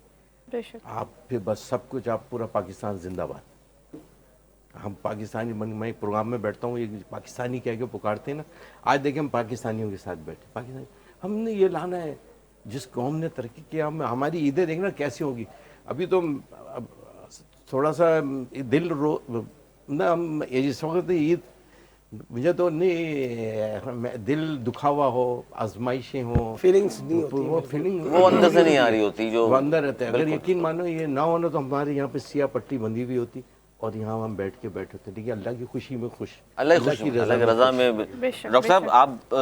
آپ پھر بس سب کچھ, آپ پورا پاکستان زندہ باد. ہم پاکستانی میں پروگرام میں بیٹھتا ہوں, یہ پاکستانی کہہ کے پکارتے ہیں نا. آج دیکھیں ہم پاکستانیوں کے ساتھ بیٹھے. پاکستانی ہم نے یہ لانا ہے, جس قوم نے ترقی کیا, ہماری عیدیں دیکھنا کیسی ہوگی. ابھی تو تھوڑا سا دل نا, ہم اس وقت عید مجھے تو نہیں, دل دکھا ہوا ہو, آزمائشیں ہوں, فیلنگز نہیں ہوتی, وہ فیلنگ وہ اندر سے نہیں آ رہی ہوتی جو وہ اندر رہتے ہیں. اگر یقین مانو یہ نہ ہونا تو ہمارے یہاں پہ سیاہ پٹی بندھی ہوئی ہوتی, اور یہاں ہم بیٹھ کے بیٹھے ہوتے. لیکن اللہ کی خوشی میں خوش, اللہ کی رضا میں. ڈاکٹر صاحب آپ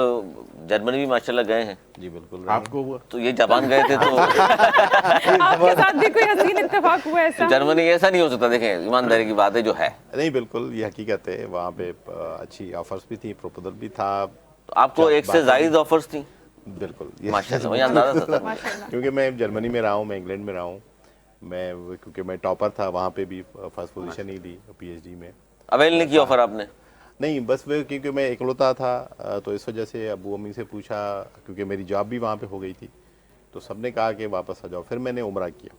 جرمنی بھی ماشاءاللہ گئے ہیں. جی بالکل. آپ کو تو یہ جاپان گئے تھے تو آپ کے ساتھ بھی کوئی حسین اتفاق ہوا ایسا؟ جرمنی ایسا نہیں ہو سکتا. دیکھیں ایمانداری کی بات ہے جو ہے. نہیں بالکل یہ حقیقت ہے, وہاں پہ اچھی آفرز بھی تھی, پروپوزل بھی تھا. تو آپ کو ایک سے زائد آفرز تھیں؟ بالکل ماشاءاللہ, یہ اندازہ تھا. کیونکہ میں جرمنی میں رہا ہوں, میں انگلینڈ میں رہا ہوں. میں کیونکہ میں ٹاپر تھا وہاں پہ بھی, فرسٹ پوزیشن ہی لی پی ایچ ڈی میں. اویل نہیں کی آفر آپ نے؟ نہیں, بس وہ کیونکہ میں اکلوتا تھا تو اس وجہ سے ابو امی سے پوچھا, کیونکہ میری جاب بھی وہاں پہ ہو گئی تھی, تو سب نے کہا کہ واپس آ جاؤ. پھر میں نے عمرہ کیا.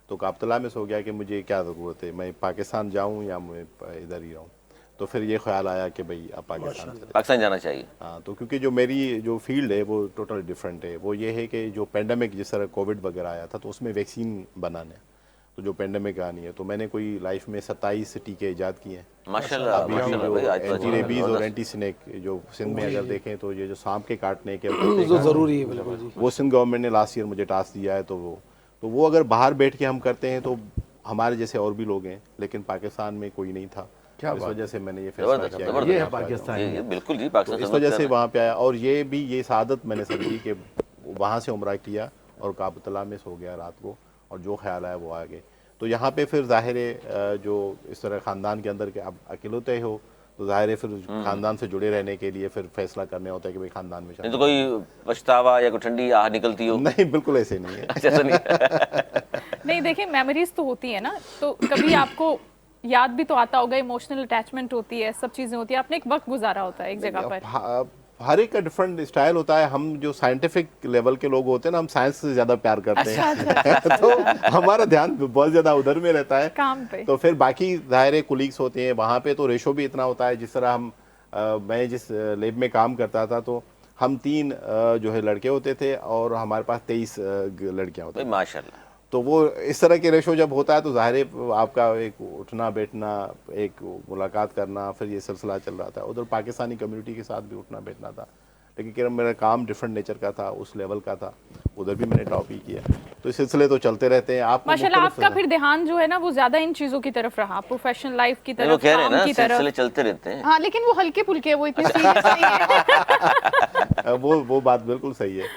तो काबतला में सो गया कि मुझे क्या ज़रूरत है, मैं पाकिस्तान जाऊँ या मैं इधर ही रहूँ। तो फिर ये ख्याल आया कि भाई आप पाकिस्तान चले। पाकिस्तान जाना चाहिए। हाँ, तो क्योंकि जो मेरी जो फील्ड है वो टोटल डिफरेंट है। वो ये है कि जो पेंडेमिक जिस तरह कोविड वगैरह आया था तो उसमें वैक्सीन बनाने, तो जो पेंडेमिक आनी है, तो मैंने कोई लाइफ में 27 टीके ईजाद किए हैं। माशाल्लाह अभी माशाल्लाह जो भाई, आज तो एंटी रेबीज और एंटी स्नेक जो सिंध में अगर देखें तो ये जो सांप के काटने के जो ज़रूरी है बिल्कुल जी। वो सिंध गवर्नमेंट ने लास्ट ईयर मुझे टास्क दिया है। तो वो अगर बाहर बैठ के हम करते हैं तो हमारे जैसे और भी लोग हैं, लेकिन पाकिस्तान में कोई नहीं था। इस वजह से मैंने ये फैसला जबरदस्त किया। जबरदस्त। ये है पाकिस्तान ये बिल्कुल जी, पाकिस्तान इस समझ वजह कर से रहे हैं। वहाँ पे आया, और ये सादत मैंने समझी कि वहाँ से उम्रा किया और काबतला में सो गया रात को, और जो ख्याल आया वो आ गए। तो यहाँ पे फिर ज़ाहिर है जो इस तरह ख़ानदान के अंदर के आप अकेले हो तो ज़ाहिर है फिर ख़ानदान से जुड़े रहने के लिए फिर फैसला करने होता है कि भाई ख़ानदान में नहीं तो कोई पछतावा या कोई ठंडी आह निकलती हो? नहीं, बिल्कुल ऐसे नहीं है। अच्छा, ऐसा नहीं। नहीं देखिए, मेमोरीज तो होती है ना, तो कभी आपको याद भी तो आता होगा, इमोशनल अटैचमेंट होती है, सब चीज़ें होती है, आपने एक वक्त गुजारा होता है एक जगह पर। हर एक का डिफरेंट स्टाइल होता है। हम जो साइंटिफिक लेवल के लोग होते हैं ना, हम साइंस से ज़्यादा प्यार करते हैं। तो हमारा ध्यान बहुत ज़्यादा उधर में रहता है काम पे। तो फिर बाकी ज़ाहिर कुलीग्स होते हैं वहाँ पे, तो रेशो भी इतना होता है। जिस तरह हम मैं जिस लैब में काम करता था तो हम 3 जो है लड़के होते थे और हमारे पास 23 लड़कियाँ होती भाई थी। माशाल्लाह। तो वो इस तरह के रेशो जब होता है तो ज़ाहिर है आपका एक उठना बैठना, एक मुलाकात करना, फिर ये सिलसिला चल रहा था। उधर पाकिस्तानी कम्युनिटी के साथ भी उठना बैठना था, लेकिन मेरा काम डिफरेंट नेचर का था, उस लेवल का था। उधर भी मैंने टॉप ही किया, तो ये सिलसिले तो चलते रहते हैं। आप माशाल्लाह आपका फिर ध्यान जो है ना वो ज्यादा इन चीजों की तरफ रहा, प्रोफेशनल लाइफ की वो तरफ, कह रहे हैं काम ना की तरफ। सिलसिले चलते रहते हैं। हाँ, लेकिन वो हल्के फुल्के है, वो इतने सीरियस नहीं है। वो बात बिल्कुल सही है।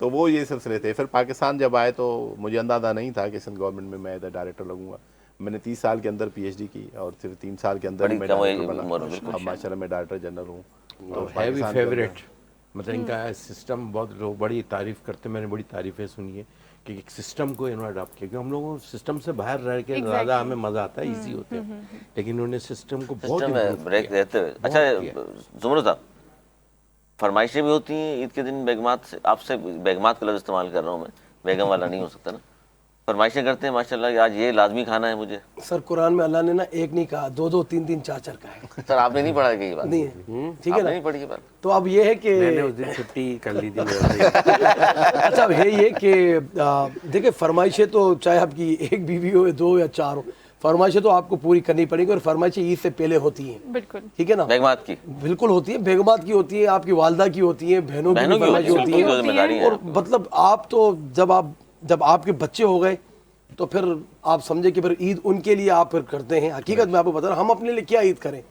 तो वो ये सिलसिले थे। फिर पाकिस्तान जब आए तो मुझे अंदाज़ा नहीं था कि सिंध गवर्नमेंट में मैं इधर डायरेक्टर लगूंगा। मैंने 30 साल के अंदर PhD की और सिर्फ 3 साल के अंदर बड़ी मैं कम डायरेक्टर उम्र, बना। बिल्कुल। अब माशाल्लाह मैं डायरेक्टर जनरल हूँ। तो है भी पाकिस्तान के अंदर- फेवरेट, मतलब इनका सिस्टम बहुत लोग बड़ी तारीफ करते हैं। मैंने बड़ी तारीफें सुनी है कि एक सिस्टम को इन्होंने अडॉप्ट किया, क्योंकि हम लोगों को सिस्टम से बाहर रह के ज़्यादा हमें मज़ा आता है, इजी होते हैं, लेकिन इन्होंने सिस्टम को बहुत सिस्टम में improve ब्रेक किया। रहते हुए। अच्छा जुमर साहब, फरमाइशें भी होती हैं ईद के दिन बेगमात से? आपसे बेगमात का लफ्ज़ इस्तेमाल कर रहा हूँ मैं, बेगम वाला नहीं हो सकता ना। फरमाइशें करते हैं माशाल्लाह, आज ये लाजमी खाना है मुझे। सर कुरान में अल्लाह ने ना एक नहीं कहा, 2-2 3-3 4-4 कहा है। सर आपने नहीं पढ़ा कि ये बात? नहीं है, ठीक है आपने ना। नहीं पढ़ी ये बात? तो अब ये है कि मैंने उस दिन छुट्टी कर ली थी मेरे से। अच्छा अब है ये कि देखिए फरमाइशें तो चाहे आपकी एक बीवी हो, 2 या 4 हो, फरमाइशें तो आपको पूरी करनी पड़ेगी, और फरमाइशें ईद से पहले होती हैं, बिल्कुल ठीक है ना। बेगमात की बिल्कुल होती है, बेगमात की होती है, आपकी वालदा की होती है, बहनों की बहनों की फरमाइशें होती होती है, हैं। जो जिम्मेदारी है। और मतलब आप तो जब आपके बच्चे हो गए तो फिर आप समझे कि फिर ईद उनके लिए आप फिर करते हैं। हकीकत में आपको बता रहा, हम अपने लिए क्या ईद करें।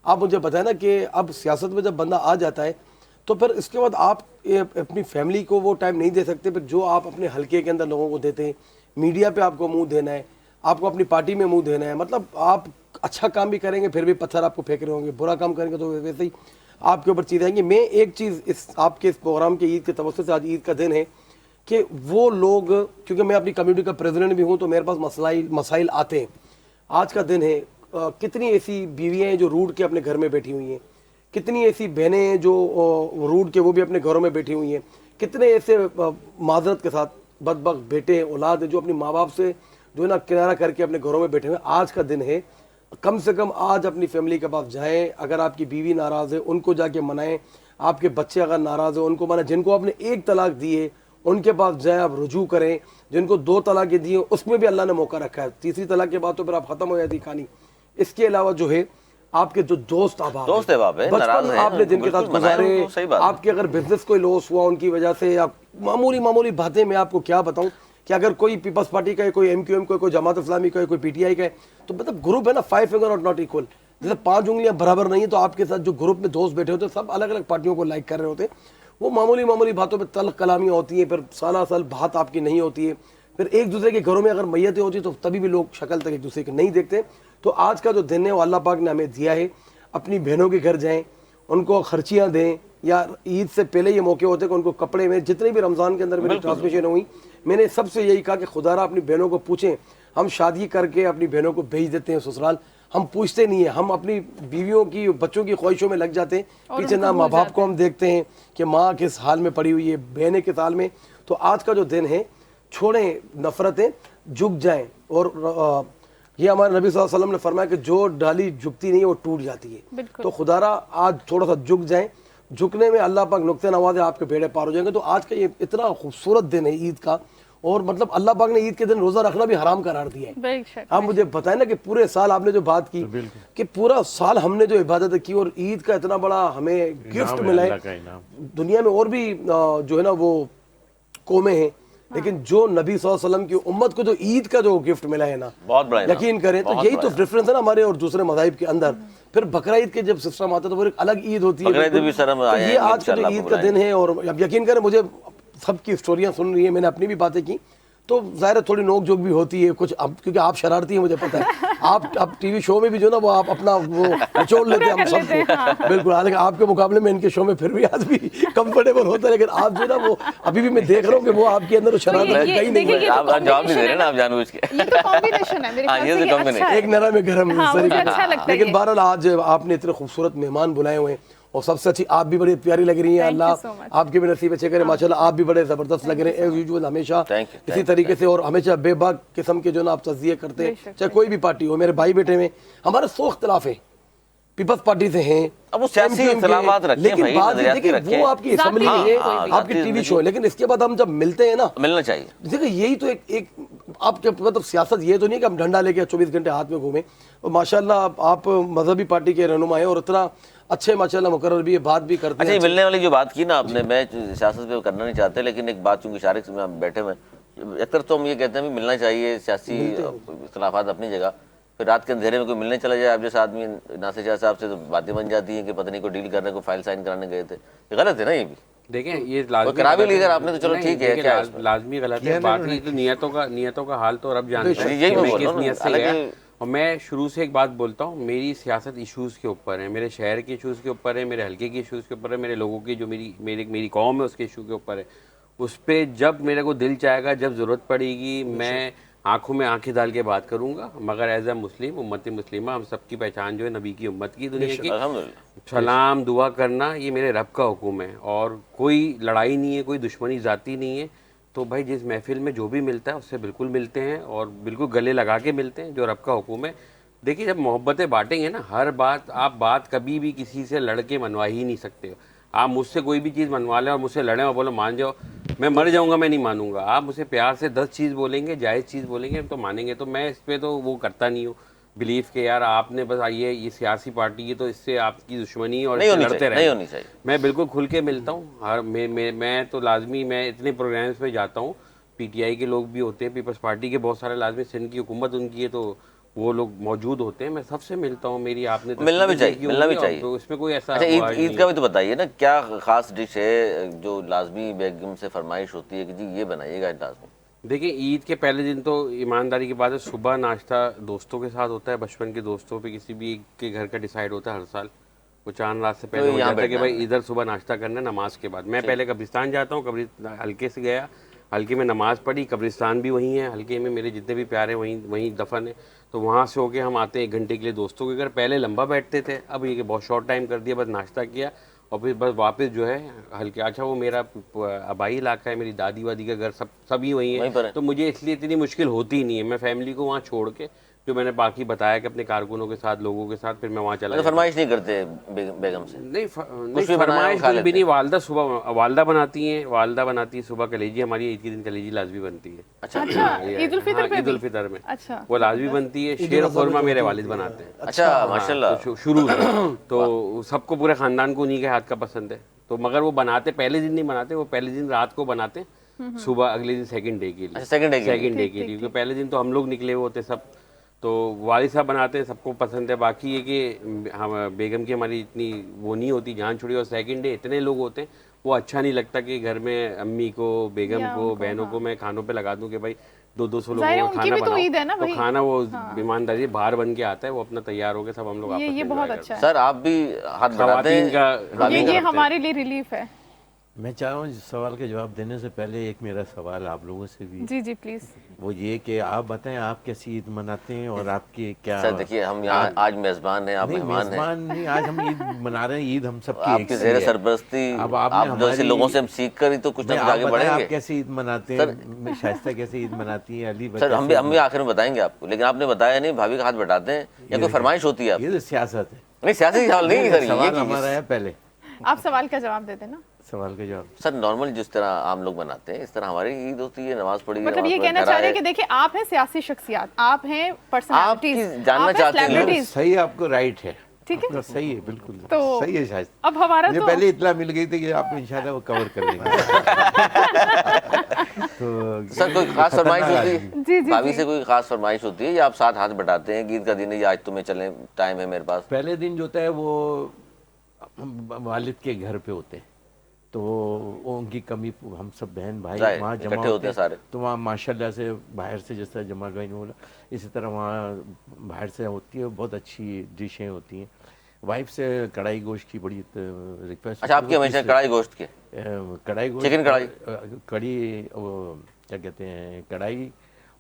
आप मुझे बताएं ना कि अब सियासत में जब बंदा आ जाता है तो फिर इसके बाद आप अपनी फैमिली को वो टाइम नहीं दे सकते, फिर जो आप अपने हलके के अंदर लोगों को देते हैं। मीडिया पे आपको मुंह देना है, आपको अपनी पार्टी में मुंह देना है, मतलब आप अच्छा काम भी करेंगे फिर भी पत्थर आपको फेंक रहे होंगे, बुरा काम करेंगे तो वैसे ही आपके ऊपर चीज़ें आएंगी। मैं एक चीज़ इस आपके इस प्रोग्राम के ईद के तवज्जो से, आज ईद का दिन है, कि वो लोग, क्योंकि मैं अपनी कम्युनिटी का प्रेसिडेंट भी हूँ तो मेरे पास मसाइल आते हैं। आज का दिन है, कितनी ऐसी बीवियाँ हैं जो रूठ के अपने घर में बैठी हुई हैं, कितनी ऐसी बहनें हैं जो रूठ के वो भी अपने घरों में बैठी हुई हैं, कितने ऐसे माजरत के साथ बदबख्त बेटे औलाद हैं जो अपने माँ बाप से जो है ना किनारा करके अपने घरों में बैठे हुए हैं। आज का दिन है, कम से कम आज अपनी फैमिली के पास जाएं। अगर आपकी बीवी नाराज़ है उनको जाके मनाएं, आपके बच्चे अगर नाराज़ है उनको मनाएं। जिनको आपने 1 तलाक दी है उनके पास जाएं, आप रुजू करें। जिनको 2 तलाक़ें दी हैं उसमें भी अल्लाह ने मौका रखा है, 3री तलाक के बाद तो फिर आप ख़त्म हो जाती कहानी। इसके अलावा जो है आपके जो दोस्त अहबाब हैं, बचपन आपने जिनके साथ गुजारे, आपके अगर बिजनेस कोई लॉस हुआ उनकी वजह से, या मामूली बातें मैं आपको क्या बताऊं कि अगर कोई पीपल्स पार्टी का है, कोई MQM का, कोई जमात इस्लामी का है, कोई PTI का है, तो मतलब ग्रुप है ना 5 फिंगर और नॉट इक्वल, जैसे 5 उंगलियां बराबर नहीं है। तो आपके साथ जो ग्रुप में दोस्त बैठे होते हैं सब अलग अलग पार्टियों को लाइक कर रहे होते हैं, वो मामूली बातों पर तल्ख कलामियाँ होती हैं, फिर साल बात आपकी नहीं होती है। फिर एक दूसरे के घरों में अगर मैयतें होती तो तभी भी लोग शक्ल तक एक दूसरे के नहीं देखते। तो आज का जो दिन है वो अल्लाह पाक ने हमें दिया है, अपनी बहनों के घर जाएं, उनको खर्चियाँ दें, या ईद से पहले ये मौके होते हैं कि उनको कपड़े में, जितने भी रमज़ान के अंदर मेरी ट्रांसमिशन हुई, मैंने सबसे यही कहा कि खुदारा अपनी बहनों को पूछें। हम शादी करके अपनी बहनों को भेज देते हैं ससुराल, हम पूछते नहीं है, हम अपनी बीवियों की बच्चों की ख्वाहिशों में लग जाते हैं, पीछे ना माँ बाप को हम देखते हैं कि माँ किस हाल में पड़ी हुई है, बहनें किस हाल में। तो आज का जो दिन है, छोड़ें नफरतें, झुक जाएं, اور یہ ہمارے نبی صلی اللہ علیہ وسلم نے فرمایا کہ جو ڈالی جھکتی نہیں وہ ٹوٹ جاتی ہے. تو خدارا آج تھوڑا سا جھک جائیں, جھکنے میں اللہ پاک نقطۂ نواز آپ کے بیڑے پار ہو جائیں گے. تو آج کا یہ اتنا خوبصورت دن ہے عید کا, اور مطلب اللہ پاک نے عید کے دن روزہ رکھنا بھی حرام قرار دیا ہے. آپ مجھے بتائیں نا کہ پورے سال آپ نے جو بات کی کہ پورا سال ہم نے جو عبادتیں کی اور عید کا اتنا بڑا ہمیں گفٹ ملا ہے. دنیا میں اور بھی جو ہے نا وہ قومیں ہیں, لیکن جو نبی صلی اللہ علیہ وسلم کی امت کو جو عید کا جو گفٹ ملا ہے نا, بہت بڑا یقین کریں تو یہی تو ڈفرینس ہے نا ہمارے اور دوسرے مذاہب کے اندر. پھر بقرہ عید کے جب سسٹم آتا ہے تو وہ ایک الگ عید ہوتی ہے. یہ آج کا جو عید کا دن ہے, اور اب یقین کریں مجھے سب کی اسٹوریاں سن رہی ہیں, میں نے اپنی بھی باتیں کی تو ظاہر تھوڑی نوک جھوک بھی ہوتی ہے کچھ, اب کیونکہ آپ شرارتی ہیں مجھے پتہ ہے, آپ اب ٹی وی شو میں بھی جو نا وہ آپ اپنا وہ نچوڑ لیتے ہیں ہم سب کو بالکل. حالانکہ آپ کے مقابلے میں ان کے شو میں پھر بھی آج بھی کمفرٹیبل ہوتا ہے, لیکن آپ جو نا وہ ابھی بھی میں دیکھ رہا ہوں کہ وہ آپ کے اندر شرارت کہیں نہیں ہے. آپ جواب نہیں دے رہے نا, آپ جان بوجھ کے. یہ تو کمبینیشن ہے میرے خیال سے, یہ اچھا ہے. ایک نرم میں گرم اچھا لگتا ہے. لیکن بہرحال آج آپ نے اتنے خوبصورت مہمان بلائے ہوئے ہیں, اور سب سے اچھی آپ بھی بڑی پیاری لگ رہی ہیں. اللہ آپ کے بھی نصیب اچھے کرے ماشاءاللہ. آپ بھی بڑے زبردست لگ رہے ہیں ایز یوزول, ہمیشہ اسی طریقے سے, اور ہمیشہ بے باک قسم کے جو نا آپ تجزیے کرتے ہیں, چاہے کوئی بھی پارٹی ہو. میرے بھائی بیٹے میں ہمارے 100 اختلاف ہیں, پیپلز پارٹی سے ہیں, اب وہ سیاسی اختلافات رکھیں, لیکن بات یہ دیکھیں وہ آپ کی اسمبلی ہے, آپ کی ٹی وی شو ہے, لیکن اس کے بعد ہم جب ملتے ہیں نا ملنا چاہیے. دیکھیں یہی تو ایک آپ کے مطلب سیاست یہ تو نہیں کہ ہم ڈنڈا لے کے 24 گھنٹے ہاتھ میں گھومیں. اور ماشاءاللہ آپ مذہبی پارٹی کے رہنما ہیں اور اتنا اچھے ماشاءاللہ مقرر بھی ہے, بات بھی کرتے ہیں. اچھا, ملنے والی جو بات کی نا آپ نے, میں سیاست پہ کرنا نہیں چاہتے, لیکن ایک بات چونکہ شارک میں بیٹھے ہوئے اکثر تو ہم یہ کہتے ہیں ملنا چاہیے, سیاسی اختلافات اپنی جگہ, پھر رات کے اندھیرے میں کوئی ملنے چلا جائے آپ جیسے آدمی ناصر شاہ صاحب سے, تو باتیں بن جاتی ہیں کہ پتہ نہیں کوئی ڈیل کرنے کو فائل سائن کرانے گئے تھے. یہ غلط ہے نا, یہ بھی دیکھیں یہ لازمی کرا بھی لیگر آپ نے تو چلو ٹھیک ہے, کیا لازمی غلط ہے. باقی تو نیتوں کا حال تو رب جانتا ہے یہی میں کس نیت سے گیا. اور میں شروع سے ایک بات بولتا ہوں, میری سیاست ایشوز کے اوپر ہے, میرے شہر کے ایشوز کے اوپر ہے, میرے حلقے کے ایشوز کے اوپر ہے, میرے لوگوں کی جو میری قوم ہے اس کے ایشو کے اوپر ہے. اس پہ جب میرے کو دل چاہے گا, جب ضرورت پڑے گی, میں آنکھوں میں آنکھیں ڈال کے بات کروں گا. مگر ایز اے مسلم, امت مسلمہ, ہم سب کی پہچان جو ہے نبی کی امت کی, دنیا کی, سلام دعا کرنا یہ میرے رب کا حکم ہے, اور کوئی لڑائی نہیں ہے, کوئی دشمنی ذاتی نہیں ہے. تو بھائی جس محفل میں جو بھی ملتا ہے اس سے بالکل ملتے ہیں, اور بالکل گلے لگا کے ملتے ہیں, جو رب کا حکم ہے. دیکھیے جب محبتیں بانٹیں گے نا, ہر بات آپ بات کبھی بھی کسی سے لڑ کے منوا ہی نہیں سکتے. آپ مجھ سے کوئی بھی چیز منوا لیں اور مجھ سے لڑیں اور بولو مان جاؤ, میں مر جاؤں گا, میں نہیں مانوں گا. آپ مجھ سے پیار سے 10 چیز بولیں گے, جائز چیز بولیں گے تو مانیں گے. تو میں اس پہ تو وہ کرتا نہیں ہوں بلیف کہ یار آپ نے بس آئیے یہ سیاسی پارٹی ہے تو اس سے آپ کی دشمنی اور لڑتے رہے. میں بالکل کھل کے ملتا ہوں. میں تو لازمی میں اتنے پروگرامس میں جاتا ہوں, پی ٹی آئی کے لوگ بھی ہوتے ہیں, پیپلز پارٹی کے بہت سارے لازمی, سندھ کی حکومت ان کی ہے تو وہ لوگ موجود ہوتے ہیں, میں سب سے ملتا ہوں. میری آپ نے ملنا بھی چاہیے, تو اس میں کوئی ایسا. اچھا عید کا بھی تو بتائیے نا, کیا خاص ڈش ہے جو لازمی بیگم سے فرمائش ہوتی ہے کہ جی یہ بنائیے گا لازمی؟ دیکھیں عید کے پہلے دن تو ایمانداری کی بات ہے, صبح ناشتہ دوستوں کے ساتھ ہوتا ہے, بچپن کے دوستوں پہ کسی بھی کے گھر کا ڈیسائیڈ ہوتا ہے ہر سال. وہ چاند رات سے پہلے ہو جاتا ہے کہ بھائی ادھر صبح ناشتہ کرنا ہے نماز کے بعد. میں پہلے قبرستان جاتا ہوں, حلقے سے گیا, حلقے میں نماز پڑھی, قبرستان بھی وہیں ہے, حلقے میں میرے جتنے بھی پیارے وہیں دفن ہیں, تو وہاں سے ہو کے ہم آتے ہیں 1 گھنٹے کے لیے دوستوں کے گھر. پہلے لمبا بیٹھتے تھے, اب یہ کہ بہت شارٹ ٹائم کر دیا, بس ناشتہ کیا اور پھر بس واپس جو ہے ہلکے. اچھا وہ میرا آبائی علاقہ ہے, میری دادی وادی کا گھر سبھی وہیں ہیں, تو مجھے اس لیے اتنی مشکل ہوتی ہی نہیں ہے. میں فیملی کو وہاں چھوڑ کے, جو میں نے باقی بتایا کہ اپنے کارکنوں کے ساتھ, لوگوں کے ساتھ, پھر میں وہاں چلا. فرمائش نہیں کرتے بیگم سے؟ نہیں فرمائش کچھ بھی نہیں. والدہ بناتی ہیں صبح کلیجی, ہماری عید کے دن کلیجی لازمی بنتی ہے. اچھا عید الفطر میں وہ لازمی بنتی ہے. شیر خورما میرے والد بناتے ہیں. اچھا ماشاءاللہ, شروع سے تو سب کو, پورے خاندان کو انہیں کے ہاتھ کا پسند ہے. تو مگر وہ بناتے پہلے دن نہیں بناتے, وہ پہلے دن رات کو بناتے, صبح اگلے دن سیکنڈ ڈے کے لیے, کیونکہ پہلے دن تو ہم لوگ نکلے ہوئے ہوتے سب, تو والد صاحب بناتے ہیں, سب کو پسند ہے. باقی یہ کہ ہم بیگم کی ہماری اتنی وہ نہیں ہوتی جان چھڑی, اور سیکنڈ ڈے اتنے لوگ ہوتے ہیں وہ اچھا نہیں لگتا کہ گھر میں امی کو, بیگم کو, بہنوں کو میں کھانوں پہ لگا دوں کہ بھائی 200 لوگوں کا کھانا بناؤ. تو کھانا وہ ایمانداری باہر بن کے آتا ہے, وہ اپنا تیار ہو کے سب ہم لوگ آپس میں. یہ بہت اچھا ہے سر آپ بھی ہاتھ بڑھاتے ہیں, یہ ہمارے لیے ریلیف ہے. मैं चाह रहा हूँ इस सवाल का जवाब देने से पहले एक मेरा सवाल आप लोगों से भी, जी जी प्लीज। वो ये कि आप बताएं आप कैसी ईद मनाते हैं और आपकी क्या। सर देखिए, हम यहाँ आज मेज़बान हैं, आप नहीं मेहमान हैं। मेजबान नहीं, आज हम ईद मना रहे हैं, ईद हम सबकी एक आपकी सी ज़ेर है। सरपरस्ती, अब आप आपने जैसे हमारी- लोगों से हम सीख कर ही तो कुछ ना नहीं, कुछ आप आगे बताएं बढ़ेंगे। आप कैसे ईद मनाते सर- हैं, शाइस्ता कैसे ईद मनाती है, अली सर हम भी आखिर में बताएंगे आपको, लेकिन आपने बताया नहीं, भाभी का हाथ बटाते हैं या कोई फरमाइश होती है आपकी? ये तो सियासत है। नहीं, सियासी सवाल नहीं सर, सवाल ये हमारा है पहले, आप सवाल का जवाब दे देना। सवाल का जवाब। सर नॉर्मल जिस तरह आम लोग मनाते हैं इस तरह हमारी ईद होती है, नमाज पढ़ी, मतलब नमाज ये पढ़ कहना घर चाह रहे हैं आए। कि देखिए आप हैं सियासी शख्सियत, आप हैं पर्सनालिटीज, आप जानना चाहते हैं लोग। सेलिब्रिटीज, सही, आपको राइट है, ठीक है? आपका सही है, बिल्कुल तो सही है शाइस्ता। अब हमारा मुझे तो पहले इतना मिल गई थी कि आप इंशाल्लाह वो कवर कर लेंगे। तो सर कोई खास फरमाइश खतरनाक होती आदमी। जी, है जी, भाभी जी। से, कोई खास फरमाइश होती है या आप साथ हाथ बटाते हैं, ईद का दिन है या आज तुम्हें चलें, टाइम है मेरे पास? पहले दिन जो होता है वो वालिद के घर पे होते हैं, तो वो उनकी कमी हम सब बहन भाई जाहिर, वहाँ जमा इकट्ठे होते हैं सारे। तो वहाँ माशाल्लाह से बाहर से, जैसा जमा गई ने बोला, इसी तरह वहाँ बाहर से होती है, बहुत अच्छी डिशें होती हैं। वाइफ से कढ़ाई गोश्त की बड़ी रिक्वेस्ट। अच्छा, आपकी हमेशा कढ़ाई गोश्त की? कढ़ाई गोश्त, चिकन कढ़ाई? कढ़ी, वो क्या कहते हैं, कढ़ाई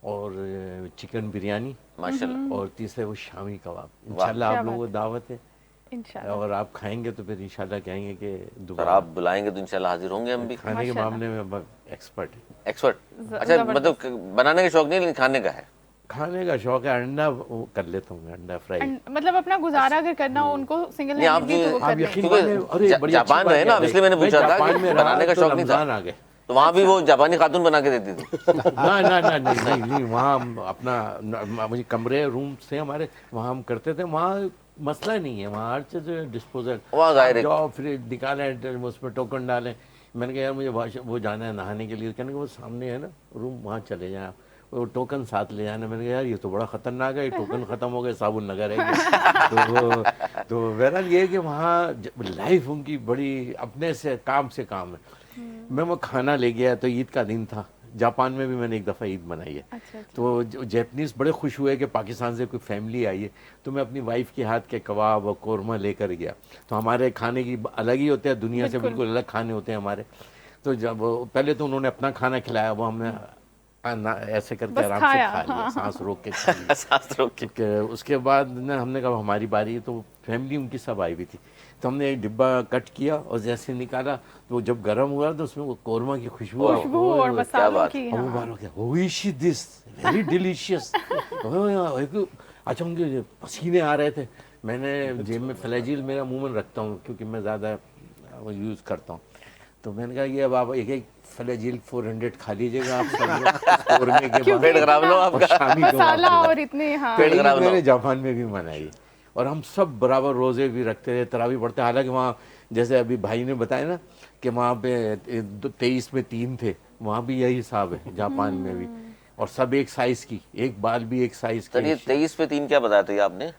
और चिकन बिरयानी, माशाल्लाह। और तीसरे वो शामी कबाब। इंशाल्लाह क्या आप लोगों बात को दावत है, इंशाल्लाह। और आप खाएंगे तो फिर इंशाल्लाह कहेंगे कि सर दोबारा। आप बुलाएंगे तो इंशाल्लाह हाजिर होंगे हम भी। खाने के माशाल्लाह। मामले में एक्सपर्ट है। एक्सपर्ट? अच्छा, मतलब बनाने का शौक नहीं लेकिन खाने का है? खाने का शौक है, अंडा वो कर लेता हूँ, अंडा फ्राई। मतलब अपना गुजारा अगर करना हो उनको सिंगल नहीं, आप हैंडेडली तो वो जो- कर आप लें। यकीन क्योंकि माने, अरे बड़ी अच्छी जापान बात रहे ना, याद है। इसलिए मैंने मैं पूछा था जापान कि में बनाने रहा का तो शौक नहीं था। रमजान आ गए। तो वहाँ भी वो जापानी खातून बना के देती थी? ना ना ना नहीं नहीं, वहाँ हम अपना मुझे कमरे रूम से हमारे वहाँ हम करते थे, वहाँ मसला नहीं है, वहाँ हर चीज़ डिस्पोजल। वहाँ जाहिर है। जाओ फिर निकालें, उसमें टोकन डालें। मैंने कहा यार मुझे वो जाना है नहाने के लिए, कहने के वो सामने है ना रूम, वहाँ चले जाएं आप, वो टोकन साथ ले जाना। मैंने कहा यार ये तो बड़ा खतरनाक है, टोकन ख़त्म हो गए, साबुन लगा रहेंगे। तो बहरहाल ये है कि वहाँ लाइफ उनकी बड़ी अपने से काम है। मैं वो खाना ले गया, तो ईद का दिन था, जापान में भी मैंने एक दफ़ा ईद मनाई है। अच्छा, तो जैपनीज़ बड़े खुश हुए कि पाकिस्तान से कोई फैमिली आई है, तो मैं अपनी वाइफ के हाथ के कबाब और कौरमा लेकर गया। तो हमारे खाने की अलग ही होते हैं, दुनिया से बिल्कुल अलग खाने होते हैं हमारे। तो जब पहले तो उन्होंने अपना खाना खिलाया, वो हमने ऐसे करके बस आराम से खाया, खा लिया, हाँ, सांस रोक के खा लिया। सांस रोक के। कि उसके बाद ना हमने कहा हमारी बारी है, तो फैमिली उनकी सब आई हुई थी, तो हमने एक डिब्बा कट किया और जैसे निकाला तो वो जब गर्म हुआ तो उसमें वो कौरमा की खुशबू खुशबू और मसालों बात। की, अब वो हाँ। बार क्या ओइशी दिस वेरी डिलीशियस। अच्छा उनके पसीने आ रहे थे, मैंने जेब में फ्लैजिल मेरा मुंह में रखता हूँ क्योंकि मैं ज़्यादा वो यूज़ करता हूँ, तो मैंने कहा ये अब आप एक फ्लैजिल 400 खा लीजिएगा आप सब लोग, कौरमे के बाद। पेट खराब ना हो और आपका। शामी कबाब मसाला के बाद। और इतने, हाँ। पेट तो खराब ना मैंने हो। जापान में भी मनाई, और हम सब बराबर रोज़े भी रखते थे, तरावी पढ़ते। हालांकि वहाँ जैसे अभी भाई ने बताया ना कि वहाँ पे 23 में 3 थे, वहाँ भी यही हिसाब है जापान में भी, और सब एक साइज़ की, एक बाल भी एक साइज़ सर ये की। 23 पे 3 क्या बताया था आपने?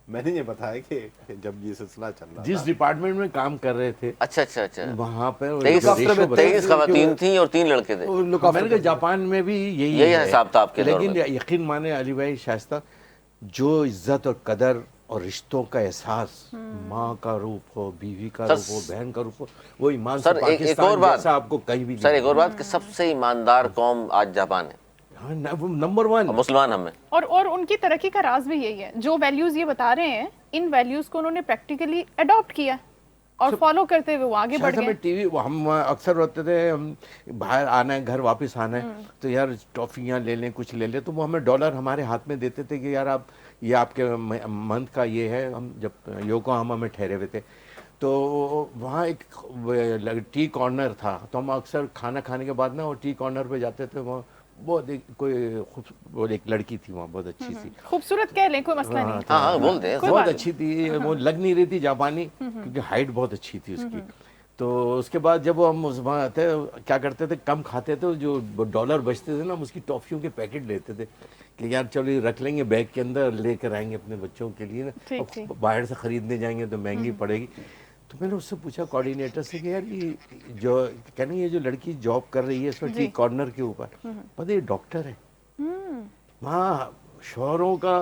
मैंने ये बताया कि जब ये सिलसिला चल रहा जिस डिपार्टमेंट में काम कर रहे थे अच्छा अच्छा अच्छा। वहाँ पर 23 खवातीन थी और 3 लड़के थे। मैंने कहा जापान में भी यही यही हिसाब था आपके दौर लेकिन में। यकीन माने अली भाई शाइस्ता, जो इज्जत और कदर और रिश्तों का एहसास, माँ का रूप हो, बीवी का रूप हो, बहन का रूप हो, वो ईमान से सर, एक और पाकिस्तान बात। जैसा आपको कहीं भी सर एक और बात कि सबसे ईमानदार कौम आज जापान है, नंबर 1 और मुसलमान हम हैं। और उनकी तरक्की का राज भी यही है, जो वैल्यूज ये बता रहे हैं, इन वैल्यूज को उन्होंने प्रैक्टिकली अडॉप्ट किया और फॉलो करते हुए वो आगे बढ़ गए। टीवी हम अक्सर होते थे, हम बाहर आना है, घर वापस आना है, तो यार टॉफियाँ ले लें, कुछ ले लें, तो वो हमें $, हमारे हाथ में देते थे कि यार आप ये आपके मंथ का ये है। हम जब योकोहामा में ठहरे हुए थे तो वहाँ एक टी कॉर्नर था, तो हम अक्सर खाना खाने के बाद ना वो टी कॉर्नर पे जाते थे। वहाँ बहुत एक लड़की थी वहाँ, बहुत अच्छी सी, खूबसूरत कह लें, कोई मसला नहीं। हाँ हाँ बोल दें। कोई बहुत बात अच्छी थी, वो लग नहीं रही थी जापानी क्योंकि हाइट बहुत अच्छी थी उसकी। तो उसके बाद जब हम वहाँ आते क्या करते थे, कम खाते थे, जो $, बचते थे ना, हम उसकी टॉफ़ियों के पैकेट लेते थे कि यार चलो ये रख लेंगे बैग के अंदर, लेकर आएंगे अपने बच्चों के लिए ना, ठीक, अब ठीक। बाहर से ख़रीदने जाएंगे तो महंगी पड़ेगी। तो मैंने उससे पूछा कोऑर्डिनेटर से कि यार ये जो कहना ये जो लड़की जॉब कर रही है इसमें टी कॉर्नर के ऊपर, पता है डॉक्टर है। वहाँ शोहरों का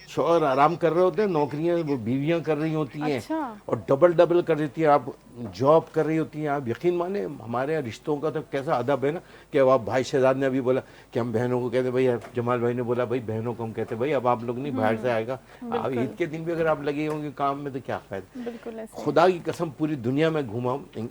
शौहर आराम कर रहे होते हैं, नौकरियां वो बीवियां कर रही होती हैं, अच्छा। और डबल डबल कर देती हैं, आप जॉब कर रही होती हैं। आप यकीन माने हमारे यहाँ रिश्तों का तो कैसा अदब है ना, कि अब आप भाई शहजाद ने अभी बोला कि हम बहनों को कहते भाई, जमाल भाई ने बोला भाई बहनों को हम कहते भाई, अब आप लोग नहीं, बाहर से आएगा। अब ईद के दिन भी अगर आप लगे होंगे काम में तो क्या फायदा। बिल्कुल ऐसे। खुदा की कसम पूरी दुनिया में घूमा हूं,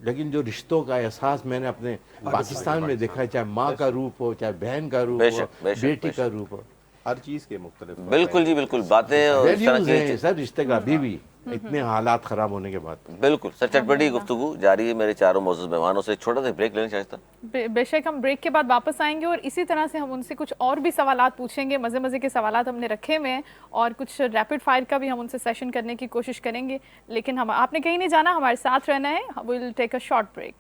लेकिन जो रिश्तों का एहसास मैंने अपने पाकिस्तान में देखा है, चाहे माँ का रूप हो, चाहे बहन का रूप हो, बेशक, बेशक, बेटी बेशक। का रूप हो, हर चीज़ के मुख्तलिफ बिल्कुल जी बिल्कुल, बातें और इस तरह वैल्यूज की हैं सर रिश्ते का अभी भी, इतने हालात खराब होने के बाद। बिल्कुल सर, चटपटी गुफ्तगू जारी है मेरे चारों मौजूद मेहमानों से। छोटा सा ब्रेक लेना चाहता। बेशक हम ब्रेक के बाद वापस आएंगे और इसी तरह से हम उनसे कुछ और भी सवालात पूछेंगे, मज़े मज़े के सवालात हमने रखे हुए हैं, और कुछ रैपिड फायर का भी हम उनसे सेशन करने की कोशिश करेंगे। लेकिन हम आपने कहीं नहीं जाना, हमारे साथ रहना है। Will take a short break.